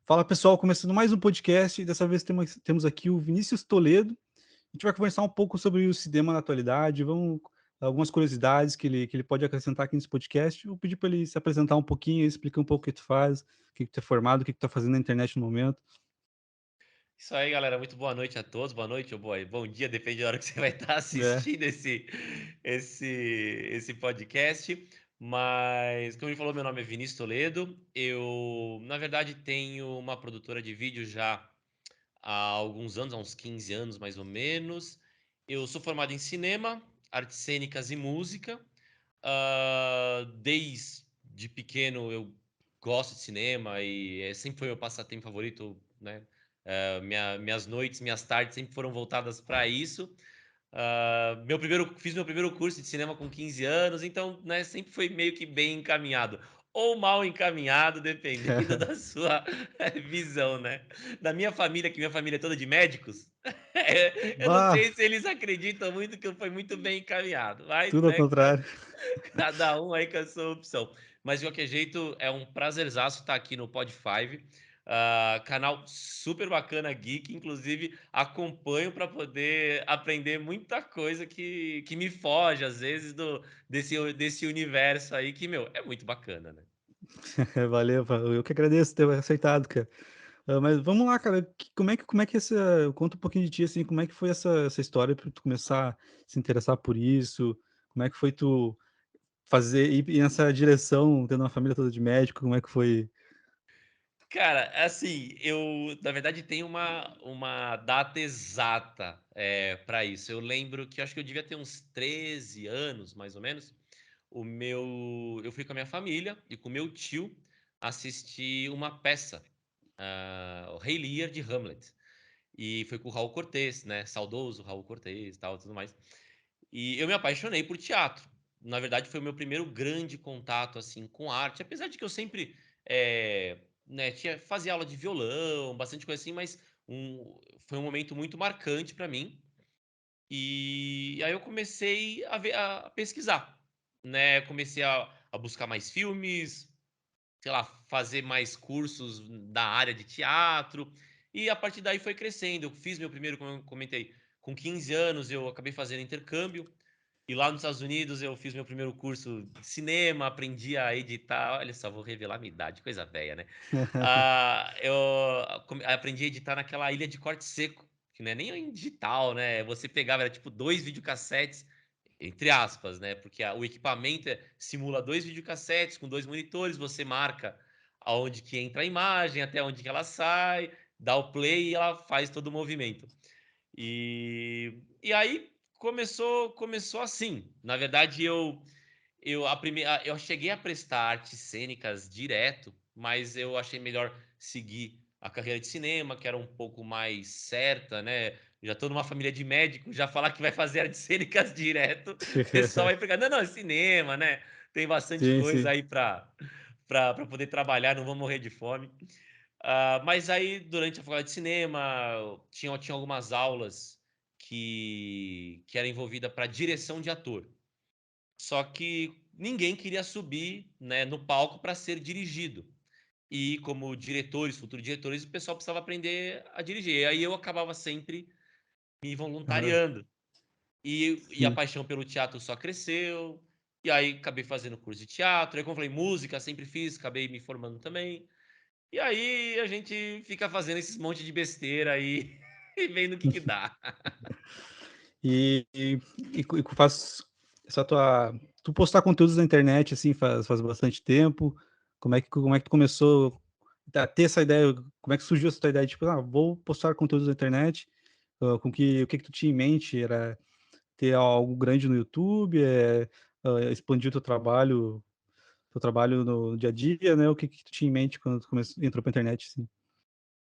Fala pessoal, começando mais um podcast. Dessa vez temos aqui o Vinícius Toledo. A gente vai conversar um pouco sobre o cinema na atualidade, vamos algumas curiosidades que ele pode acrescentar aqui nesse podcast. Eu vou pedir para ele se apresentar um pouquinho, explicar um pouco o que tu faz, o que tu é formado, o que tu tá fazendo na internet no momento. Isso aí, galera. Muito boa noite a todos. Boa noite ou bom dia, depende da hora que você vai estar É. assistindo esse, esse podcast. Mas, como ele falou, meu nome é Vinícius Toledo. Eu, na verdade, tenho uma produtora de vídeo já há alguns anos, há uns 15 anos mais ou menos. Eu sou formado em cinema, artes cênicas e música. Desde pequeno eu gosto de cinema e sempre foi meu passatempo favorito, né? Minhas noites, minhas tardes sempre foram voltadas para isso. Fiz meu primeiro curso de cinema com 15 anos, então, né, sempre foi meio que bem encaminhado. Ou mal encaminhado, dependendo da sua visão, né? Da minha família, que minha família é toda de médicos, eu não Bah, sei se eles acreditam muito que eu fui muito bem encaminhado, mas, tudo ao né, contrário. cada um aí com a sua opção. Mas de qualquer jeito, é um prazerzaço estar aqui no Pod5. Canal super bacana, geek. Inclusive, acompanho para poder aprender muita coisa que me foge, às vezes, desse universo aí, que, meu, é muito bacana, né? Valeu, eu que agradeço ter aceitado, cara. Mas vamos lá, cara, como é que essa conta um pouquinho de ti, assim, como é que foi essa história para tu começar a se interessar por isso? Como é que foi tu fazer ir nessa direção, tendo uma família toda de médico, como é que foi? Cara, assim, eu na verdade tenho uma data exata, pra isso. Eu lembro que eu acho que eu devia ter uns 13 anos, mais ou menos. Eu fui com a minha família e com meu tio assistir uma peça, o Rei Lear de Hamlet. E foi com o Raul Cortez, né? Saudoso Raul Cortez, tal, tudo mais. E eu me apaixonei por teatro. Na verdade, foi o meu primeiro grande contato assim com arte, apesar de que eu sempre né, fazia aula de violão, bastante coisa assim, mas foi um momento muito marcante para mim. E aí eu comecei a pesquisar, né? Comecei a buscar mais filmes, sei lá, fazer mais cursos da área de teatro. E a partir daí foi crescendo. Eu fiz meu primeiro, como eu comentei, com 15 anos eu acabei fazendo intercâmbio. E lá nos Estados Unidos eu fiz meu primeiro curso de cinema, aprendi a editar. Olha só, vou revelar a minha idade, coisa velha, né? Eu aprendi a editar naquela ilha de corte seco, que não é nem em digital, né? Você pegava, era tipo dois videocassetes, entre aspas, né? Porque o equipamento simula dois videocassetes com dois monitores, você marca aonde que entra a imagem, até onde que ela sai, dá o play e ela faz todo o movimento. E aí começou assim. Na verdade, eu cheguei a prestar artes cênicas direto, mas eu achei melhor seguir a carreira de cinema, que era um pouco mais certa, né? Já tô numa família de médicos, já falar que vai fazer artes cênicas direto, o pessoal vai pegar, não, não, é cinema, né? Tem bastante Sim, coisa sim. aí para poder trabalhar, não vou morrer de fome. Mas aí, durante a faculdade de cinema, tinha algumas aulas que era envolvida para direção de ator. Só que ninguém queria subir, né, no palco para ser dirigido. E como diretores, futuros diretores, o pessoal precisava aprender a dirigir. E aí eu acabava sempre me Aham, voluntariando. E a sim. paixão pelo teatro só cresceu. E aí acabei fazendo curso de teatro. Aí, como eu falei, música sempre fiz, acabei me formando também. E aí a gente fica fazendo esses monte de besteira aí e vendo o que que dá. E faz essa tua tu postar conteúdos na internet, assim, faz bastante tempo? Como é que tu começou a ter essa ideia? Como é que surgiu essa tua ideia, tipo: "Ah, vou postar conteúdos na internet", o que que tu tinha em mente? Era ter algo grande no YouTube, expandir o teu trabalho no dia a dia, né, o que que tu tinha em mente quando tu entrou pra internet, assim?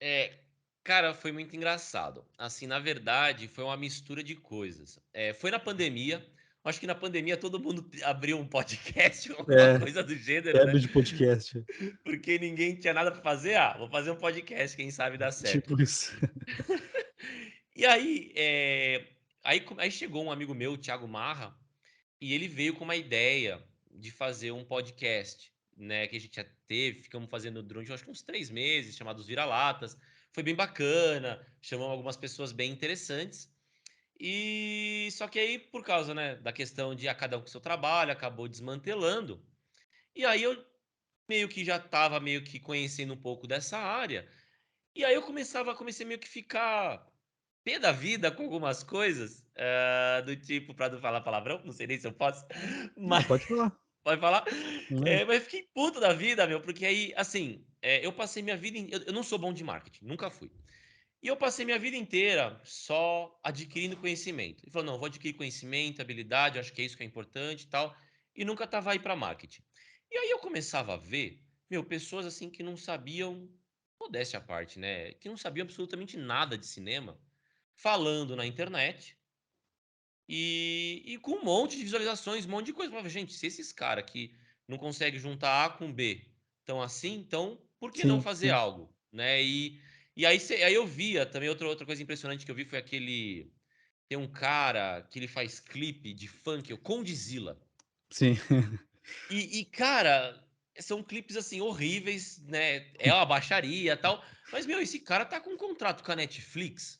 É, cara, foi muito engraçado. Assim, na verdade, foi uma mistura de coisas. Foi na pandemia. Acho que na pandemia todo mundo abriu um podcast ou alguma É, coisa do gênero, né? febre de podcast, Porque ninguém tinha nada pra fazer. Vou fazer um podcast, quem sabe dá certo. tipo isso. E aí, aí chegou um amigo meu, o Thiago Marra, e ele veio com uma ideia de fazer um podcast. né, que a gente já teve, ficamos fazendo durante, eu acho que uns 3 meses, chamados Vira-Latas. Foi bem bacana, chamamos algumas pessoas bem interessantes. E só que aí, por causa, né, da questão de a cada um com seu trabalho, acabou desmantelando. E aí eu meio que já estava meio que conhecendo um pouco dessa área. E aí eu comecei meio que ficar pé da vida com algumas coisas, do tipo, para não falar palavrão, não sei nem se eu posso, Não, mas pode falar. pode falar? Né? Mas fiquei puto da vida, meu, porque aí, assim, eu passei minha vida, eu não sou bom de marketing, nunca fui. E eu passei minha vida inteira só adquirindo conhecimento. Ele falou, não, vou adquirir conhecimento, habilidade, acho que é isso que é importante e tal. E nunca estava aí para marketing. E aí eu começava a ver, meu, pessoas assim que não sabiam, modéstia à parte, né? Que não sabiam absolutamente nada de cinema, falando na internet e com um monte de visualizações, um monte de coisa. Eu falava, gente, se esses caras que não conseguem juntar A com B estão assim, então por que não Sim, fazer sim, algo? Né? E aí, aí eu via também outra coisa impressionante que eu vi foi aquele. Tem um cara que ele faz clipe de funk, o Condzilla. sim, Cara, são clipes assim horríveis, né? É uma baixaria e tal. Mas, meu, esse cara tá com um contrato com a Netflix.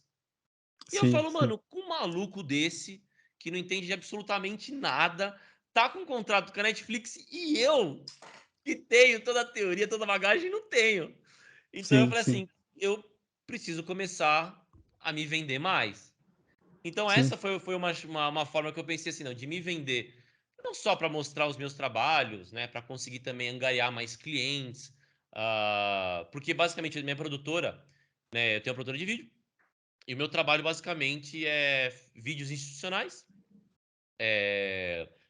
E eu sim, falo, sim, mano, com um maluco desse, que não entende de absolutamente nada, tá com um contrato com a Netflix e eu, que tenho toda a teoria, toda a bagagem, não tenho. Então eu sim, falei sim, assim, eu preciso começar a me vender mais. Então sim, essa foi uma forma que eu pensei assim, não, de me vender, não só para mostrar os meus trabalhos, né, para conseguir também angariar mais clientes, porque basicamente a minha produtora, né, eu tenho uma produtora de vídeo, e o meu trabalho basicamente é vídeos institucionais,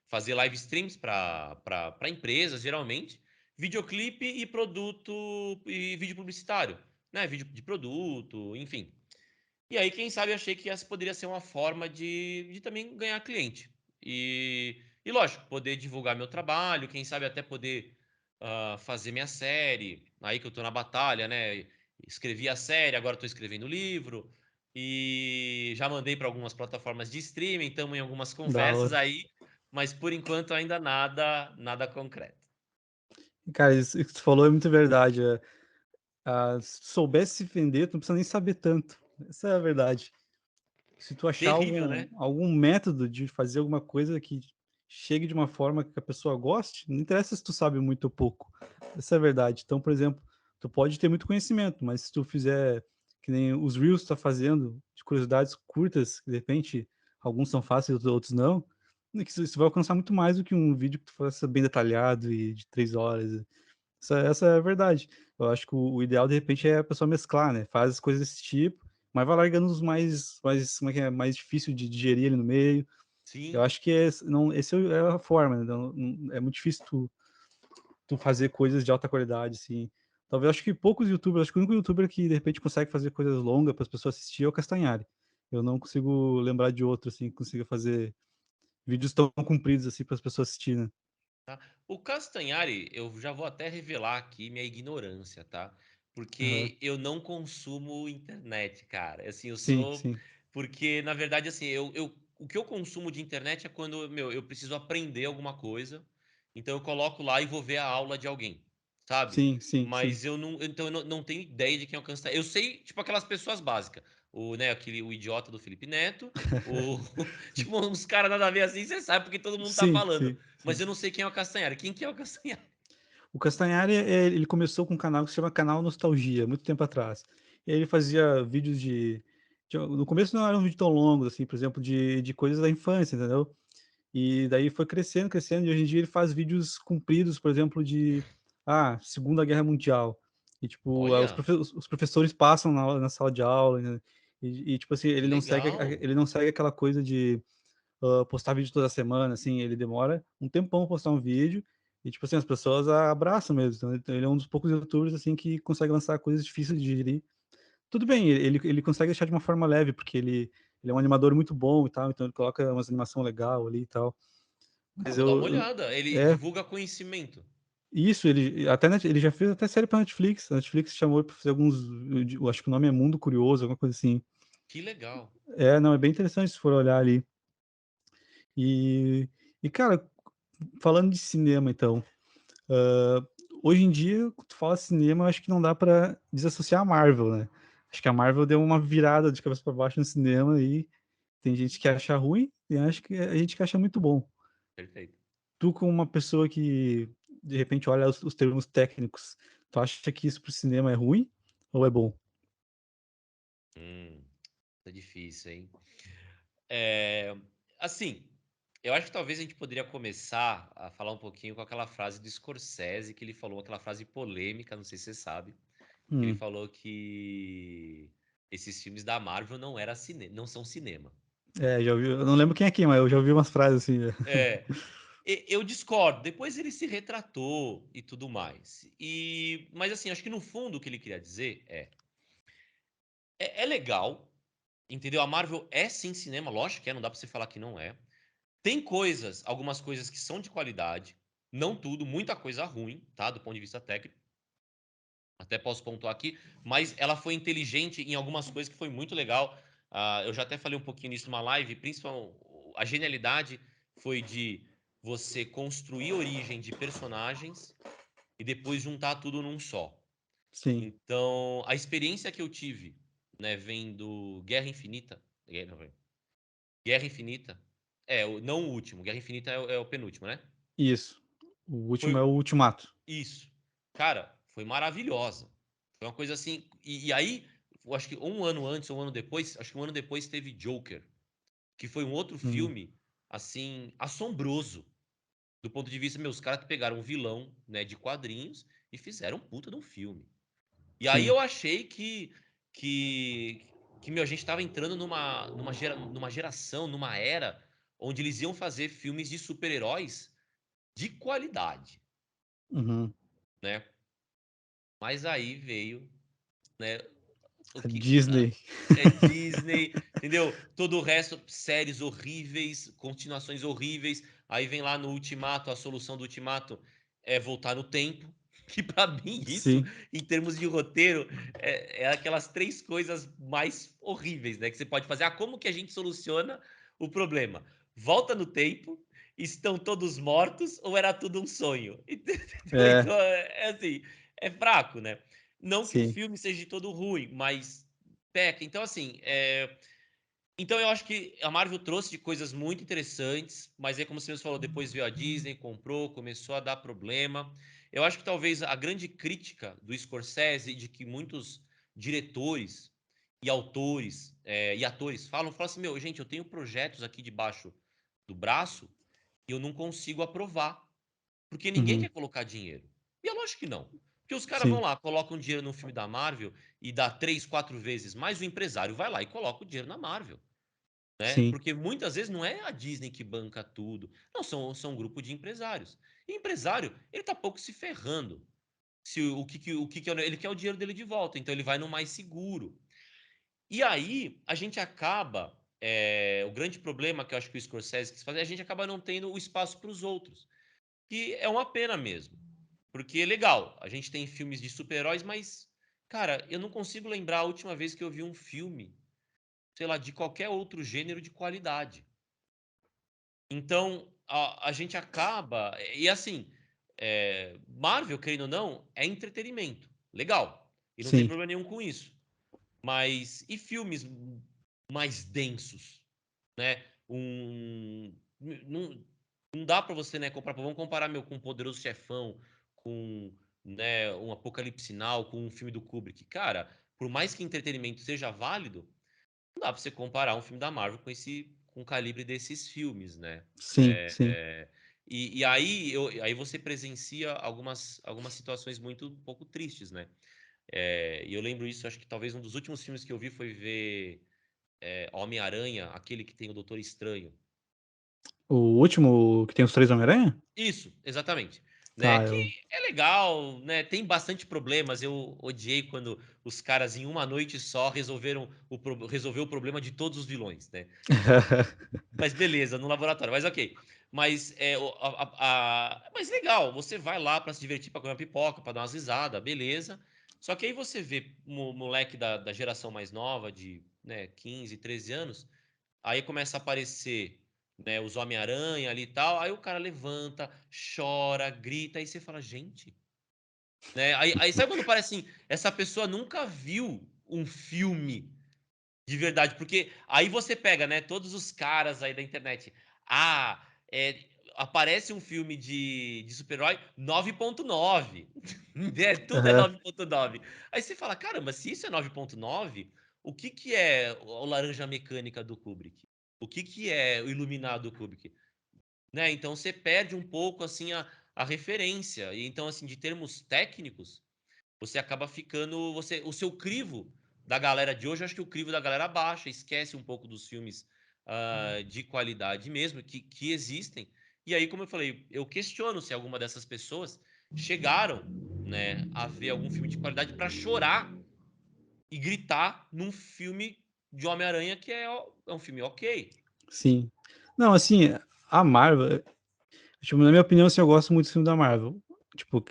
fazer live streams para empresas, geralmente, videoclipe e produto e vídeo publicitário, né? Vídeo de produto, enfim. E aí, quem sabe, eu achei que essa poderia ser uma forma de também ganhar cliente. E lógico, poder divulgar meu trabalho, quem sabe até poder fazer minha série. Aí que eu tô na batalha, né? Escrevi a série, agora estou escrevendo o livro. E já mandei para algumas plataformas de streaming, estamos em algumas da conversas hora. aí, mas por enquanto ainda nada concreto. Cara, isso que tu falou é muito verdade. Se soubesse se vender, tu não precisa nem saber tanto. Essa é a verdade. Se tu achar Terrível, né? algum método de fazer alguma coisa que chegue de uma forma que a pessoa goste, não interessa se tu sabe muito ou pouco. Essa é a verdade. Então, por exemplo, tu pode ter muito conhecimento, mas se tu fizer que nem os Reels tá fazendo, de curiosidades curtas, que de repente alguns são fáceis, outros não, que isso vai alcançar muito mais do que um vídeo que tu faça bem detalhado e de 3 horas. Essa é a verdade. Eu acho que o ideal, de repente, é a pessoa mesclar, né? Faz as coisas desse tipo, mas vai largando os como é que é, mais difícil de digerir ali no meio. Eu Sim, acho que não, esse é a forma, né? É muito difícil tu fazer coisas de alta qualidade, assim. Talvez, acho que poucos youtubers, acho que o único youtuber que, de repente, consegue fazer coisas longas para as pessoas assistir é o Castanhari. Eu não consigo lembrar de outro, assim, que consiga fazer vídeos tão compridos, assim, para as pessoas assistirem, né? tá? O Castanhari, eu já vou até revelar aqui minha ignorância, tá? Aham. Porque eu não consumo internet, cara. Assim, eu Sim, sou. sim. Porque, na verdade, assim, o que eu consumo de internet é quando, meu, eu preciso aprender alguma coisa. Então eu coloco lá e vou ver a aula de alguém, sabe? Sim, sim, sim. Mas eu não tenho ideia de quem é o Castanhari. Eu sei, tipo, aquelas pessoas básicas. O idiota do Felipe Neto, o, Sim, tipo, uns caras nada a ver assim, você sabe porque todo mundo tá sim, falando. sim, Mas sim. eu não sei quem é o Castanhari. Quem que é o Castanhari? O Castanhari, ele começou com um canal que se chama Canal Nostalgia, muito tempo atrás. E aí ele fazia vídeos no começo não era um vídeo tão longo, assim, por exemplo, de coisas da infância, entendeu? E daí foi crescendo, crescendo, e hoje em dia ele faz vídeos compridos, por exemplo, Segunda Guerra Mundial. E, tipo, Olha, os professores passam na sala de aula, né? Tipo assim, que legal. ele não segue aquela coisa de postar vídeo toda semana, assim, ele demora um tempão pra postar um vídeo, e tipo assim, as pessoas abraçam mesmo, então ele é um dos poucos youtubers, assim, que consegue lançar coisas difíceis de digerir. Tudo bem, ele consegue deixar de uma forma leve, porque ele é um animador muito bom e tal, então ele coloca umas animação legal ali e tal, Ah, mas vou dar uma olhada. Ele é, divulga conhecimento. isso, ele já fez até série pra Netflix, a Netflix chamou ele pra fazer alguns, eu acho que o nome é Mundo Curioso, alguma coisa assim. Que legal. Não, é bem interessante se for olhar ali. E, cara, falando de cinema, então, hoje em dia, quando tu fala cinema, eu acho que não dá pra desassociar a Marvel, né. Acho que a Marvel deu uma virada de cabeça pra baixo no cinema e tem gente que acha ruim e acho que a gente que acha muito bom. Perfeito. Tu como uma pessoa que, de repente, olha os termos técnicos, tu acha que isso para o cinema é ruim ou é bom? Hum, tá difícil, hein? É, assim, eu acho que talvez a gente poderia começar a falar um pouquinho com aquela frase do Scorsese, que ele falou, aquela frase polêmica, não sei se você sabe, que ele Hum. falou que esses filmes da Marvel não são cinema. É, já ouvi, eu não lembro quem é quem, mas eu já ouvi umas frases assim, já. É, eu discordo. Depois ele se retratou e tudo mais. Mas assim, acho que no fundo o que ele queria dizer é legal, entendeu? A Marvel é sim cinema, lógico que é, não dá pra você falar que não é. Tem coisas, algumas coisas que são de qualidade, não tudo, muita coisa ruim, tá? Do ponto de vista técnico. Até posso pontuar aqui, mas ela foi inteligente em algumas coisas que foi muito legal. Eu já até falei um pouquinho nisso numa live, principalmente a genialidade foi de você construir origem de personagens e depois juntar tudo num só. Sim, Então, a experiência que eu tive, né, vendo Guerra Infinita, Guerra Infinita, não o último, Guerra Infinita é o penúltimo, né? isso. O último é Foi o Ultimato. isso. Cara, foi maravilhosa. Foi uma coisa assim. E aí, eu acho que um ano antes, ou um ano depois, acho que um ano depois teve Joker, que foi um outro Hum, filme, assim, assombroso. Do ponto de vista, meus caras que pegaram um vilão, né, de quadrinhos e fizeram um puta de um filme. E aí sim, eu achei que, meu, a gente tava entrando numa geração, numa era, onde eles iam fazer filmes de super-heróis de qualidade, uhum. né? Mas aí veio, né, o A que Disney. é Disney, entendeu? Todo o resto, séries horríveis, continuações horríveis. Aí vem lá no Ultimato, a solução do Ultimato é voltar no tempo. Que pra mim isso, Sim, em termos de roteiro, é aquelas três coisas mais horríveis, né? Que você pode fazer. Como que a gente soluciona o problema? Volta no tempo, estão todos mortos ou era tudo um sonho? Entendeu? é, Então, é assim, é fraco, né? Não que o sim. filme seja de todo ruim, mas peca. Então, assim, então eu acho que a Marvel trouxe de coisas muito interessantes, mas aí, como você mesmo falou, depois veio a Disney, comprou, começou a dar problema. Eu acho que talvez a grande crítica do Scorsese, de que muitos diretores e autores e atores falam assim, meu, gente, eu tenho projetos aqui debaixo do braço e eu não consigo aprovar, porque ninguém Uhum. quer colocar dinheiro. E é lógico que não. Porque os caras vão Sim, lá, colocam dinheiro no filme da Marvel e dá 3, 4 vezes mais, o empresário vai lá e coloca o dinheiro na Marvel, né? sim, Porque muitas vezes não é a Disney que banca tudo. Não, são um grupo de empresários. E empresário, ele tá pouco se ferrando. Se ele quer o dinheiro dele de volta, então ele vai no mais seguro. E aí a gente acaba, o grande problema que eu acho que o Scorsese quis fazer, a gente acaba não tendo o espaço para os outros, que é uma pena mesmo. Porque é legal, a gente tem filmes de super-heróis, mas cara, eu não consigo lembrar a última vez que eu vi um filme, sei lá, de qualquer outro gênero de qualidade. Então, a gente acaba. E assim, Marvel, querendo ou não, é entretenimento. Legal. E não tem sim, problema nenhum com isso. Mas e filmes mais densos? Né? Não, não dá pra você, né, comparar. Vamos comparar meu com um Poderoso Chefão, com, né, um Apocalipse Now, com um filme do Kubrick. Cara, por mais que entretenimento seja válido, não dá pra você comparar um filme da Marvel com o calibre desses filmes, né? sim, sim. E aí você presencia algumas situações muito um pouco tristes, né? E eu lembro isso, acho que talvez um dos últimos filmes que eu vi foi ver Homem-Aranha, aquele que tem o Doutor Estranho. O último que tem os 3 Homem-Aranha? Isso, exatamente. Né? Ah, Que eu é legal, né? Tem bastante problemas. Eu odiei quando os caras, em uma noite só, resolver o problema de todos os vilões, né? Mas beleza, no laboratório, mas ok. Mas mas legal, você vai lá pra se divertir, pra comer uma pipoca, pra dar umas risadas, beleza. Só que aí você vê moleque da geração mais nova, de, né, 15, 13 anos, aí começa a aparecer, né, os Homem-Aranha ali e tal, aí o cara levanta, chora, grita, aí você fala, gente. né? Aí sabe quando parece assim, essa pessoa nunca viu um filme de verdade, porque aí você pega, né, todos os caras aí da internet. Ah, aparece um filme de super-herói 9.9. É, tudo é Aham. 9.9. Aí você fala, caramba, se isso é 9.9, o que que é o Laranja Mecânica do Kubrick? O que que é o Iluminado do Kubrick? Né? Então você perde um pouco assim a referência. E então assim, de termos técnicos, você acaba ficando, o seu crivo da galera de hoje, eu acho que o crivo da galera baixa, esquece um pouco dos filmes de qualidade mesmo, que existem. E aí, como eu falei, eu questiono se alguma dessas pessoas chegaram, né, a ver algum filme de qualidade para chorar e gritar num filme de Homem-Aranha que é um filme ok. Sim. Não, assim, a Marvel, tipo, na minha opinião, assim, eu gosto muito do filme da Marvel. Tipo,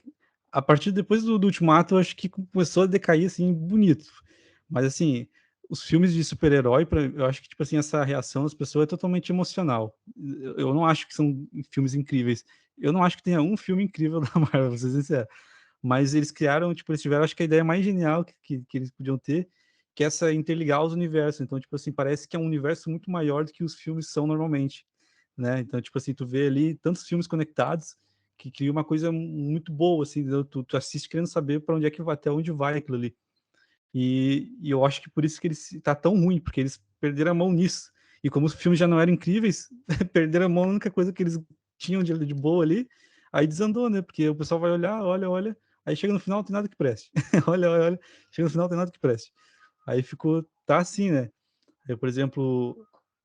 a partir depois do Ultimato, eu acho que começou a decair, assim, bonito. Mas, assim, os filmes de super-herói, eu acho que, tipo assim, essa reação das pessoas é totalmente emocional. Eu não acho que são filmes incríveis. Eu não acho que tenha um filme incrível da Marvel, vou ser sincero. Mas eles criaram, tipo, eles tiveram, acho que a ideia mais genial que eles podiam ter, que é essa interligar os universos. Então, tipo assim, parece que é um universo muito maior do que os filmes são normalmente, né? Então, tipo assim, tu vê ali tantos filmes conectados que cria uma coisa muito boa, assim, entendeu? Tu assiste querendo saber para onde é que vai, até onde vai aquilo ali. E eu acho que por isso que ele tá tão ruim, porque eles perderam a mão nisso. E como os filmes já não eram incríveis, perderam a mão na única coisa que eles tinham de boa ali, aí desandou, né? Porque o pessoal vai olhar, olha, olha, aí chega no final, não tem nada que preste. Olha, olha, olha, chega no final, não tem nada que preste. Aí ficou, tá assim, né? Aí, por exemplo,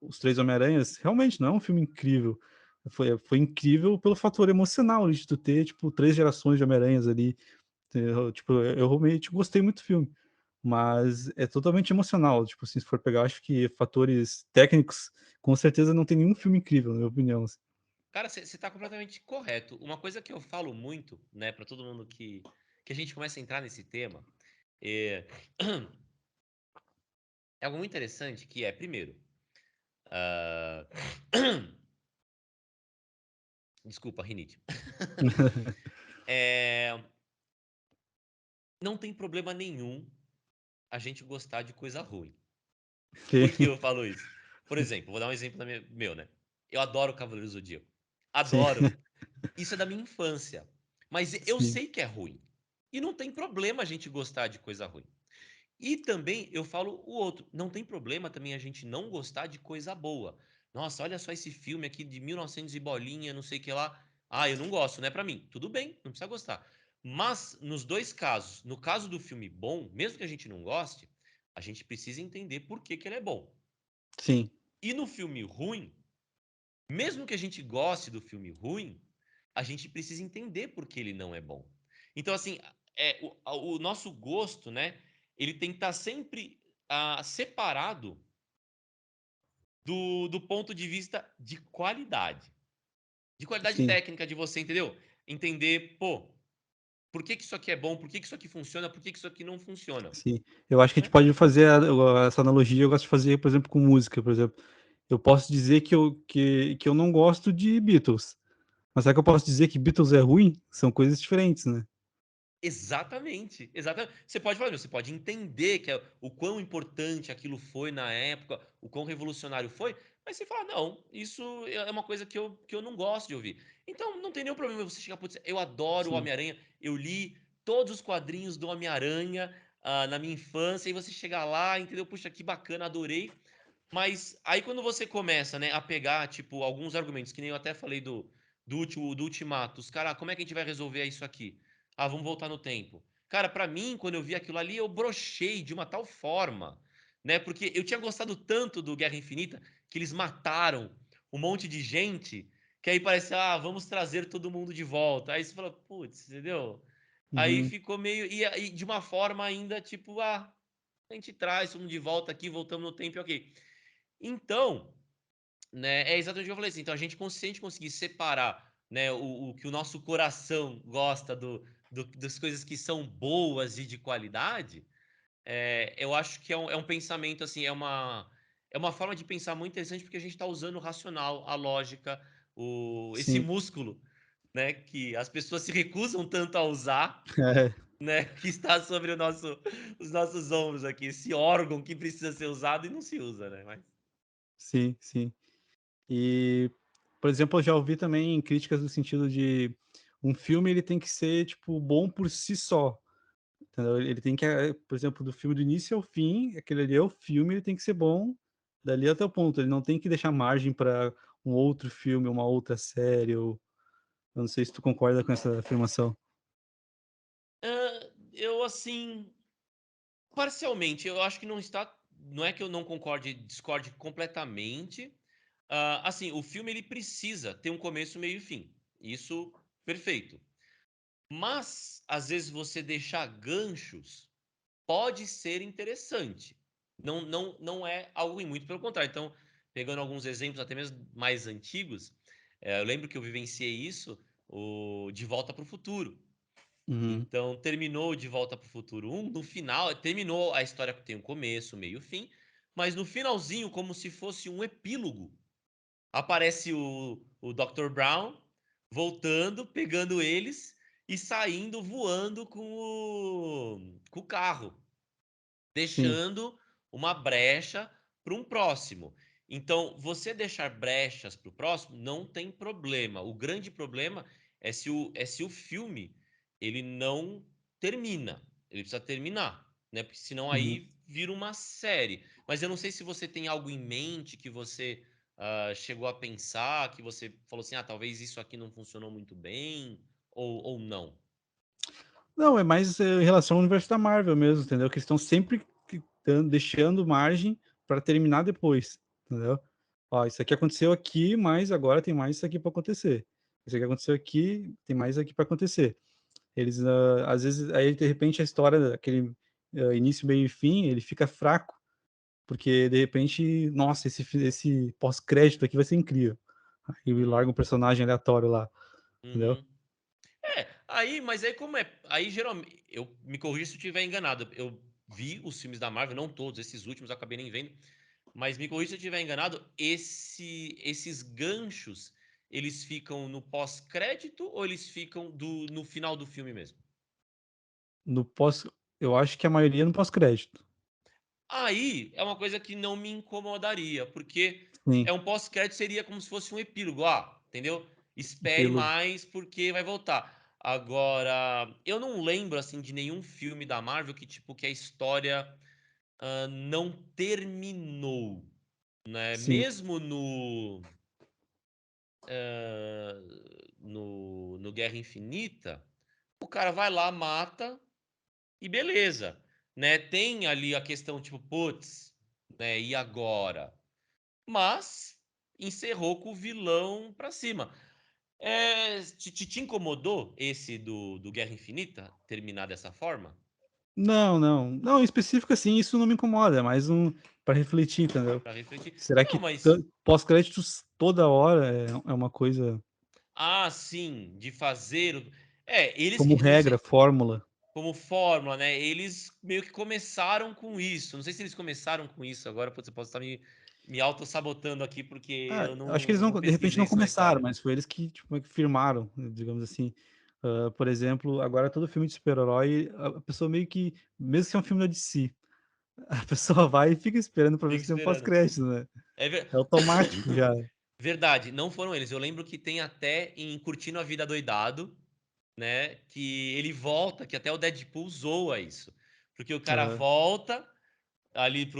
Os Três Homem-Aranhas, realmente não é um filme incrível. Foi incrível pelo fator emocional de tu ter, tipo, três gerações de Homem-Aranhas ali. Tipo, eu realmente gostei muito do filme. Mas é totalmente emocional. Tipo assim, se for pegar, acho que fatores técnicos, com certeza não tem nenhum filme incrível, na minha opinião, assim. Cara, você está completamente correto. Uma coisa que eu falo muito, né, para todo mundo que a gente começa a entrar nesse tema, é, é algo muito interessante que é, primeiro, ah, desculpa, rinite. É, não tem problema nenhum a gente gostar de coisa ruim. Por que Sim, eu falo isso? Por exemplo, vou dar um exemplo meu, né? Eu adoro Cavaleiros do Zodíaco. sim, Adoro. Isso é da minha infância. Mas eu sim, sei que é ruim. E não tem problema a gente gostar de coisa ruim. E também eu falo o outro, não tem problema também a gente não gostar de coisa boa. Nossa, olha só esse filme aqui de 1900 e bolinha, não sei o que lá. Ah, eu não gosto, não é pra mim. Tudo bem, não precisa gostar. Mas nos dois casos, no caso do filme bom, mesmo que a gente não goste, a gente precisa entender por que que ele é bom. sim, E no filme ruim, mesmo que a gente goste do filme ruim, a gente precisa entender por que ele não é bom. Então, assim, o nosso gosto, né? Ele tem que estar sempre separado do ponto de vista de qualidade. De qualidade sim, técnica de você, entendeu? Entender, pô, por que que isso aqui é bom, por que que isso aqui funciona, por que que isso aqui não funciona. sim. Eu acho que a gente Né? pode fazer essa analogia, eu gosto de fazer, por exemplo, com música, por exemplo. Eu posso dizer que eu não gosto de Beatles, mas será que eu posso dizer que Beatles é ruim? São coisas diferentes, né? Exatamente, exatamente. Você pode falar, você pode entender que o quão importante aquilo foi na época, o quão revolucionário foi, mas você fala, não, isso é uma coisa que eu não gosto de ouvir. Então não tem nenhum problema você chegar e dizer, eu adoro o Sim. Homem-Aranha, eu li todos os quadrinhos do Homem-Aranha na minha infância, e você chegar lá, entendeu? Puxa, que bacana, adorei. Mas aí quando você começa, né, a pegar, tipo, alguns argumentos, que nem eu até falei do Ultimato, os cara, como é que a gente vai resolver isso aqui? Ah, vamos voltar no tempo. Cara, pra mim, quando eu vi aquilo ali, eu brochei de uma tal forma, né? Porque eu tinha gostado tanto do Guerra Infinita que eles mataram um monte de gente, que aí parece, ah, vamos trazer todo mundo de volta. Aí você fala, putz, entendeu? Aí Uhum. ficou meio. E de uma forma ainda, tipo, ah, a gente traz todo mundo de volta aqui, voltamos no tempo, ok. Então, né, é exatamente o que eu falei assim. Então, se a gente conseguir separar, né, o que o nosso coração gosta das coisas que são boas e de qualidade, eu acho que é um pensamento, assim, é uma forma de pensar muito interessante porque a gente está usando o racional, a lógica, esse Sim. músculo né, que as pessoas se recusam tanto a usar, É, né, que está sobre os nossos ombros aqui, esse órgão que precisa ser usado e não se usa, né, mas sim, sim. E, por exemplo, eu já ouvi também críticas no sentido de um filme ele tem que ser, tipo, bom por si só, entendeu? Ele tem que, por exemplo, do filme do início ao fim, aquele ali é o filme, ele tem que ser bom dali até o ponto, ele não tem que deixar margem para um outro filme, uma outra série, ou eu não sei se tu concorda com essa afirmação. eu assim, parcialmente, eu acho que não é que eu não concorde, discorde completamente. Assim, o filme ele precisa ter um começo, meio e fim. Isso, perfeito. Mas, às vezes, você deixar ganchos pode ser interessante. Não é algo ruim, muito pelo contrário. Então, pegando alguns exemplos até mesmo mais antigos, eu lembro que eu vivenciei isso, o De Volta para o Futuro. Uhum, Então, terminou De Volta para o Futuro 1, no final, terminou a história que tem um começo, meio e fim, mas no finalzinho, como se fosse um epílogo, aparece o Dr. Brown voltando, pegando eles e saindo voando com o carro, sim, deixando uma brecha para um próximo. Então, você deixar brechas para o próximo não tem problema. O grande problema é se o filme ele não termina. Ele precisa terminar, né? Porque senão uhum. aí vira uma série. Mas eu não sei se você tem algo em mente que você chegou a pensar, que você falou assim, talvez isso aqui não funcionou muito bem, ou não. Não, é mais, em relação ao universo da Marvel mesmo, entendeu? Que estão sempre deixando margem para terminar depois, entendeu? Ó, isso aqui aconteceu aqui, mas agora tem mais isso aqui para acontecer. Isso aqui aconteceu aqui, tem mais aqui para acontecer. Eles, às vezes, aí de repente a história, aquele início, meio e fim, ele fica fraco, porque de repente, nossa, esse pós-crédito aqui vai ser incrível. Aí larga um personagem aleatório lá, entendeu? Uhum. Mas aí como é, aí geralmente, eu me corrija se eu estiver enganado. Eu vi os filmes da Marvel, não todos, esses últimos eu acabei nem vendo, mas me corrija se eu estiver enganado, esses ganchos, eles ficam no pós-crédito ou eles ficam no final do filme mesmo? No pós, eu acho que a maioria no pós-crédito. Aí é uma coisa que não me incomodaria, porque Sim, é um pós-crédito, seria como se fosse um epílogo, entendeu? Espere pelo mais porque vai voltar. Agora, eu não lembro assim de nenhum filme da Marvel que tipo que a história não terminou, né? sim. Mesmo no Guerra Infinita, o cara vai lá, mata e beleza, né? Tem ali a questão tipo, putz, né? E agora? Mas encerrou com o vilão pra cima. Te incomodou esse do Guerra Infinita terminar dessa forma? Não, não. Não, em específico, assim, isso não me incomoda, é mais para refletir, entendeu? Pra refletir. Será Não, que mas. pós-créditos toda hora é uma coisa Sim, de fazer. Eles como que. Não regra, sei. fórmula? Como fórmula, né? Eles meio que começaram com isso. Não sei se eles começaram com isso agora, putz, eu posso estar me auto-sabotando aqui, porque Ah, eu acho que eles não, não de repente pesquisei não isso na começaram, história. mas foi eles que, tipo, meio que firmaram, digamos assim. Por exemplo, agora todo filme de super-herói, a pessoa meio que, mesmo que é um filme da DC, a pessoa vai e fica esperando para ver Fica se tem um esperando. pós-crédito, né? É ver... É automático já. Verdade, não foram eles. Eu lembro que tem até em Curtindo a Vida Doidado, né? Que ele volta, que até o Deadpool zoa isso. Porque o cara Aham. volta ali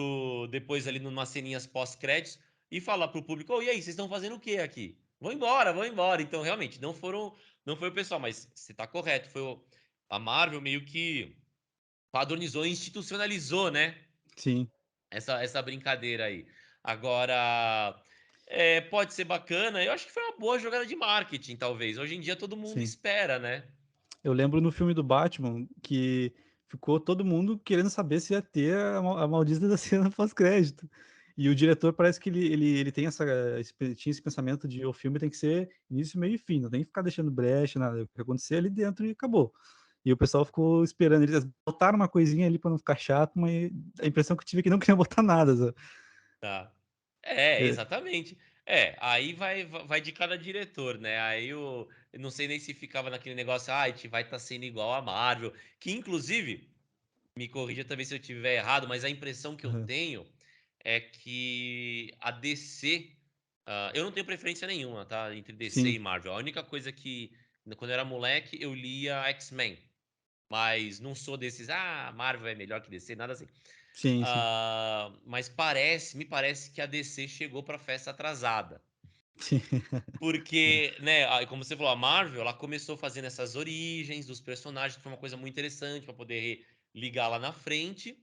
depois ali numas ceninhas pós-créditos e fala pro público, e aí, vocês estão fazendo o que aqui? Vão embora, vão embora. Então, realmente, não foi o pessoal, mas você tá correto, a Marvel meio que padronizou e institucionalizou, né? Sim, Essa brincadeira aí. Agora, pode ser bacana. Eu acho que foi uma boa jogada de marketing, talvez. Hoje em dia todo mundo sim. espera, né? Eu lembro no filme do Batman que ficou todo mundo querendo saber se ia ter a maldita da cena pós-crédito. E o diretor parece que ele tem tinha esse pensamento de o filme tem que ser início, meio e fim, não tem que ficar deixando brecha, nada. O que acontecer ali dentro e acabou. E o pessoal ficou esperando. Eles botaram uma coisinha ali para não ficar chato, mas a impressão que eu tive é que não queriam botar nada, sabe? Tá. É, Exatamente. Aí vai de cada diretor, né? eu não sei nem se ficava naquele negócio, a gente vai estar sendo igual a Marvel, que inclusive, me corrija também se eu estiver errado, mas a impressão que eu Aham. tenho é que a DC, eu não tenho preferência nenhuma, tá, entre DC Sim, e Marvel. A única coisa que, quando eu era moleque, eu lia X-Men, mas não sou desses, Marvel é melhor que DC, nada assim. sim, sim. Mas me parece que a DC chegou pra festa atrasada. Sim. Porque, né, como você falou, a Marvel, ela começou fazendo essas origens dos personagens, que foi uma coisa muito interessante para poder ligar lá na frente.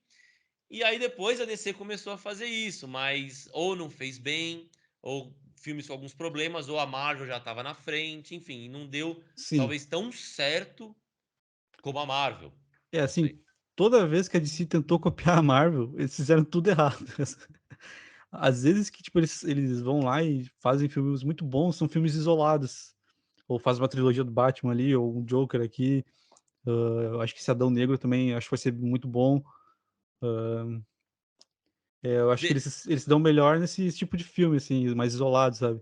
E aí depois a DC começou a fazer isso, mas ou não fez bem, ou filmes com alguns problemas, ou a Marvel já estava na frente, enfim, não deu Sim. talvez tão certo como a Marvel. É Não assim, sei. toda vez que a DC tentou copiar a Marvel, eles fizeram tudo errado. Às vezes que, tipo, eles vão lá e fazem filmes muito bons, são filmes isolados. Ou faz uma trilogia do Batman ali, ou um Joker aqui. Eu acho que esse Adão Negro também, acho que vai ser muito bom. Eu acho que De, eles se dão melhor nesse tipo de filme, assim, mais isolado, sabe.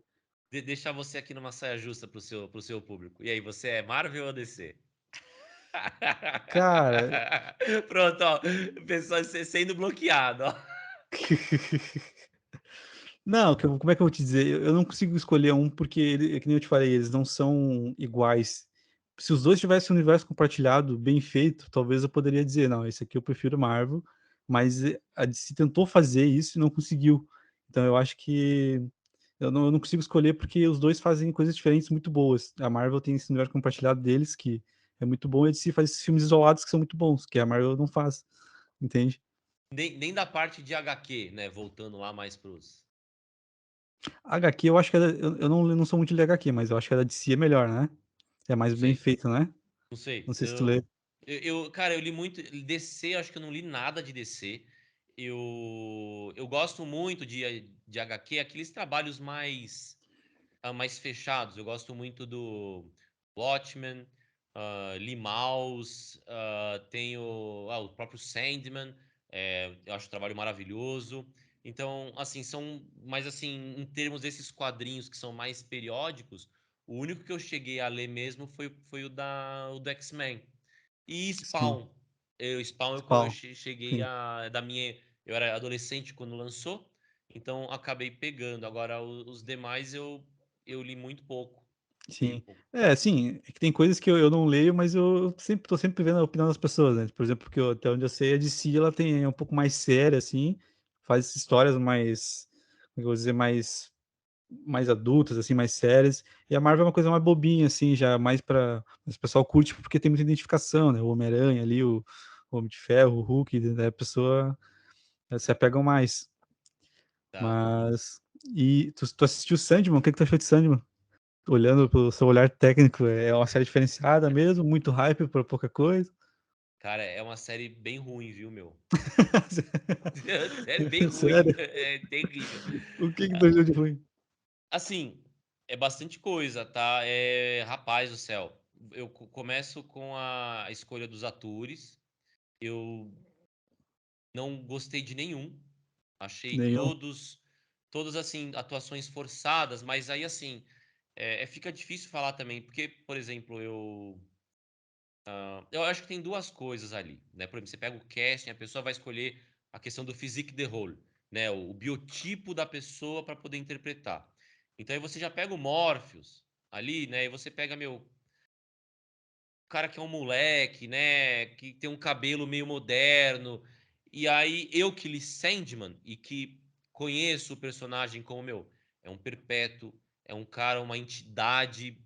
deixar você aqui numa saia justa pro seu público. E aí, você é Marvel ou DC? Cara. Pronto, ó. O pessoal sendo bloqueado, ó. Não, como é que eu vou te dizer? Eu não consigo escolher um, porque é que nem eu te falei, eles não são iguais. Se os 2 tivessem um universo compartilhado bem feito, talvez eu poderia dizer: "Não, esse aqui eu prefiro Marvel", mas, a DC tentou fazer isso e não conseguiu. Então eu acho que eu não consigo escolher, porque os 2 fazem coisas diferentes muito boas. A Marvel tem esse universo compartilhado deles, que é muito bom, e a DC faz esses filmes isolados que são muito bons, que a Marvel não faz, entende? Nem da parte de HQ, né? Voltando lá mais pros. HQ eu acho que eu não sou muito de ler HQ, mas eu acho que a da DC é melhor, né? É mais Não bem sei, feito, né? não sei. Não sei se tu lê. Cara, eu li muito. DC, acho que eu não li nada de DC. Eu gosto muito de HQ, aqueles trabalhos mais fechados. Eu gosto muito do Watchmen, Lee Mouse, tenho o próprio Sandman, eu acho o trabalho maravilhoso. Então, assim, mas assim, em termos desses quadrinhos que são mais periódicos, o único que eu cheguei a ler mesmo foi o do X-Men. E Sim, Spawn. Spawn eu Spawn. cheguei Sim, a. Da minha. Eu era adolescente quando lançou, então acabei pegando. Agora, os demais eu li muito pouco. Li sim. pouco. É, assim, é que tem coisas que eu não leio, mas eu sempre tô sempre vendo a opinião das pessoas, né? Por exemplo, porque até onde eu sei, a DC ela é um pouco mais séria, assim, faz histórias mais, como é que eu vou dizer, mais adultas, assim, mais sérias. E a Marvel é uma coisa mais bobinha, assim, já mais pra. Mas o pessoal curte porque tem muita identificação, né? O Homem-Aranha ali, o Homem de Ferro, o Hulk, né? A pessoa se apegam mais. Tá. Mas. E tu assistiu Sandman? O que tu achou de Sandman? Olhando pelo seu olhar técnico, é uma série diferenciada mesmo, muito hype por pouca coisa. Cara, é uma série bem ruim, viu, meu? Série bem ruim. Sério? É terrível. O que que tu achou de ruim? Assim, é bastante coisa, tá? Rapaz do céu. Eu começo com a escolha dos atores. Eu não gostei de nenhum. Achei Nenhum? todos assim, atuações forçadas, mas aí assim, fica difícil falar também, porque, por exemplo, eu acho que tem duas coisas ali, né? Por exemplo, você pega o casting, a pessoa vai escolher a questão do physique de role, né? O biotipo da pessoa para poder interpretar. Então aí você já pega o Morpheus ali, né? E você pega, meu, o cara que é um moleque, né? Que tem um cabelo meio moderno. E aí eu que li Sandman e que conheço o personagem como, meu, é um perpétuo, é um cara, uma entidade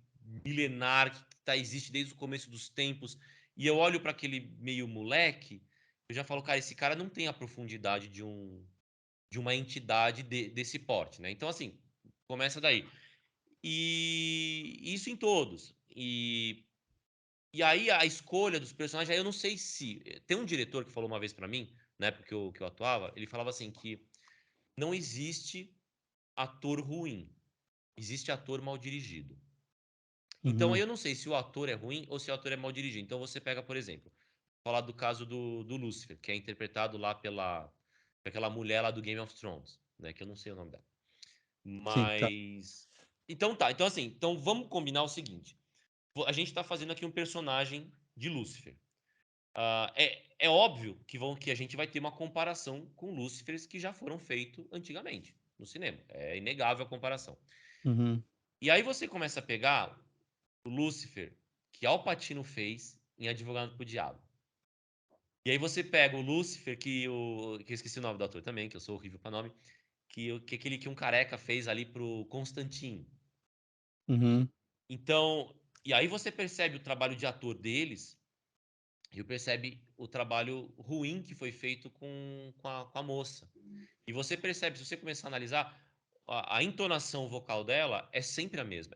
milenar que existe desde o começo dos tempos. E eu olho para aquele meio moleque, eu já falo, cara, esse cara não tem a profundidade de uma entidade desse porte, né? Então, assim, começa daí. E isso em todos. E aí a escolha dos personagens, aí eu não sei se. Tem um diretor que falou uma vez pra mim, na época que eu atuava, ele falava assim que não existe ator ruim, existe ator mal dirigido. Então Uhum. eu não sei se o ator é ruim ou se o ator é mal dirigido. Então você pega, por exemplo, falar do caso do Lucifer, que é interpretado lá pela aquela mulher lá do Game of Thrones, né? Que eu não sei o nome dela. Sim, tá. Mas. Então tá, então assim, então vamos combinar o seguinte. A gente está fazendo aqui um personagem de Lúcifer. É óbvio que a gente vai ter uma comparação com Lúcifers que já foram feitos antigamente no cinema. É inegável a comparação. Uhum. E aí você começa a pegar o Lúcifer que Al Pacino fez em Advogado pro Diabo. E aí você pega o Lúcifer que eu esqueci o nome do ator também, que eu sou horrível para nome, que um careca fez ali pro Constantine. Uhum. Então, e aí você percebe o trabalho de ator deles e percebe o trabalho ruim que foi feito com a moça. E você percebe, se você começar a analisar, a entonação vocal dela é sempre a mesma.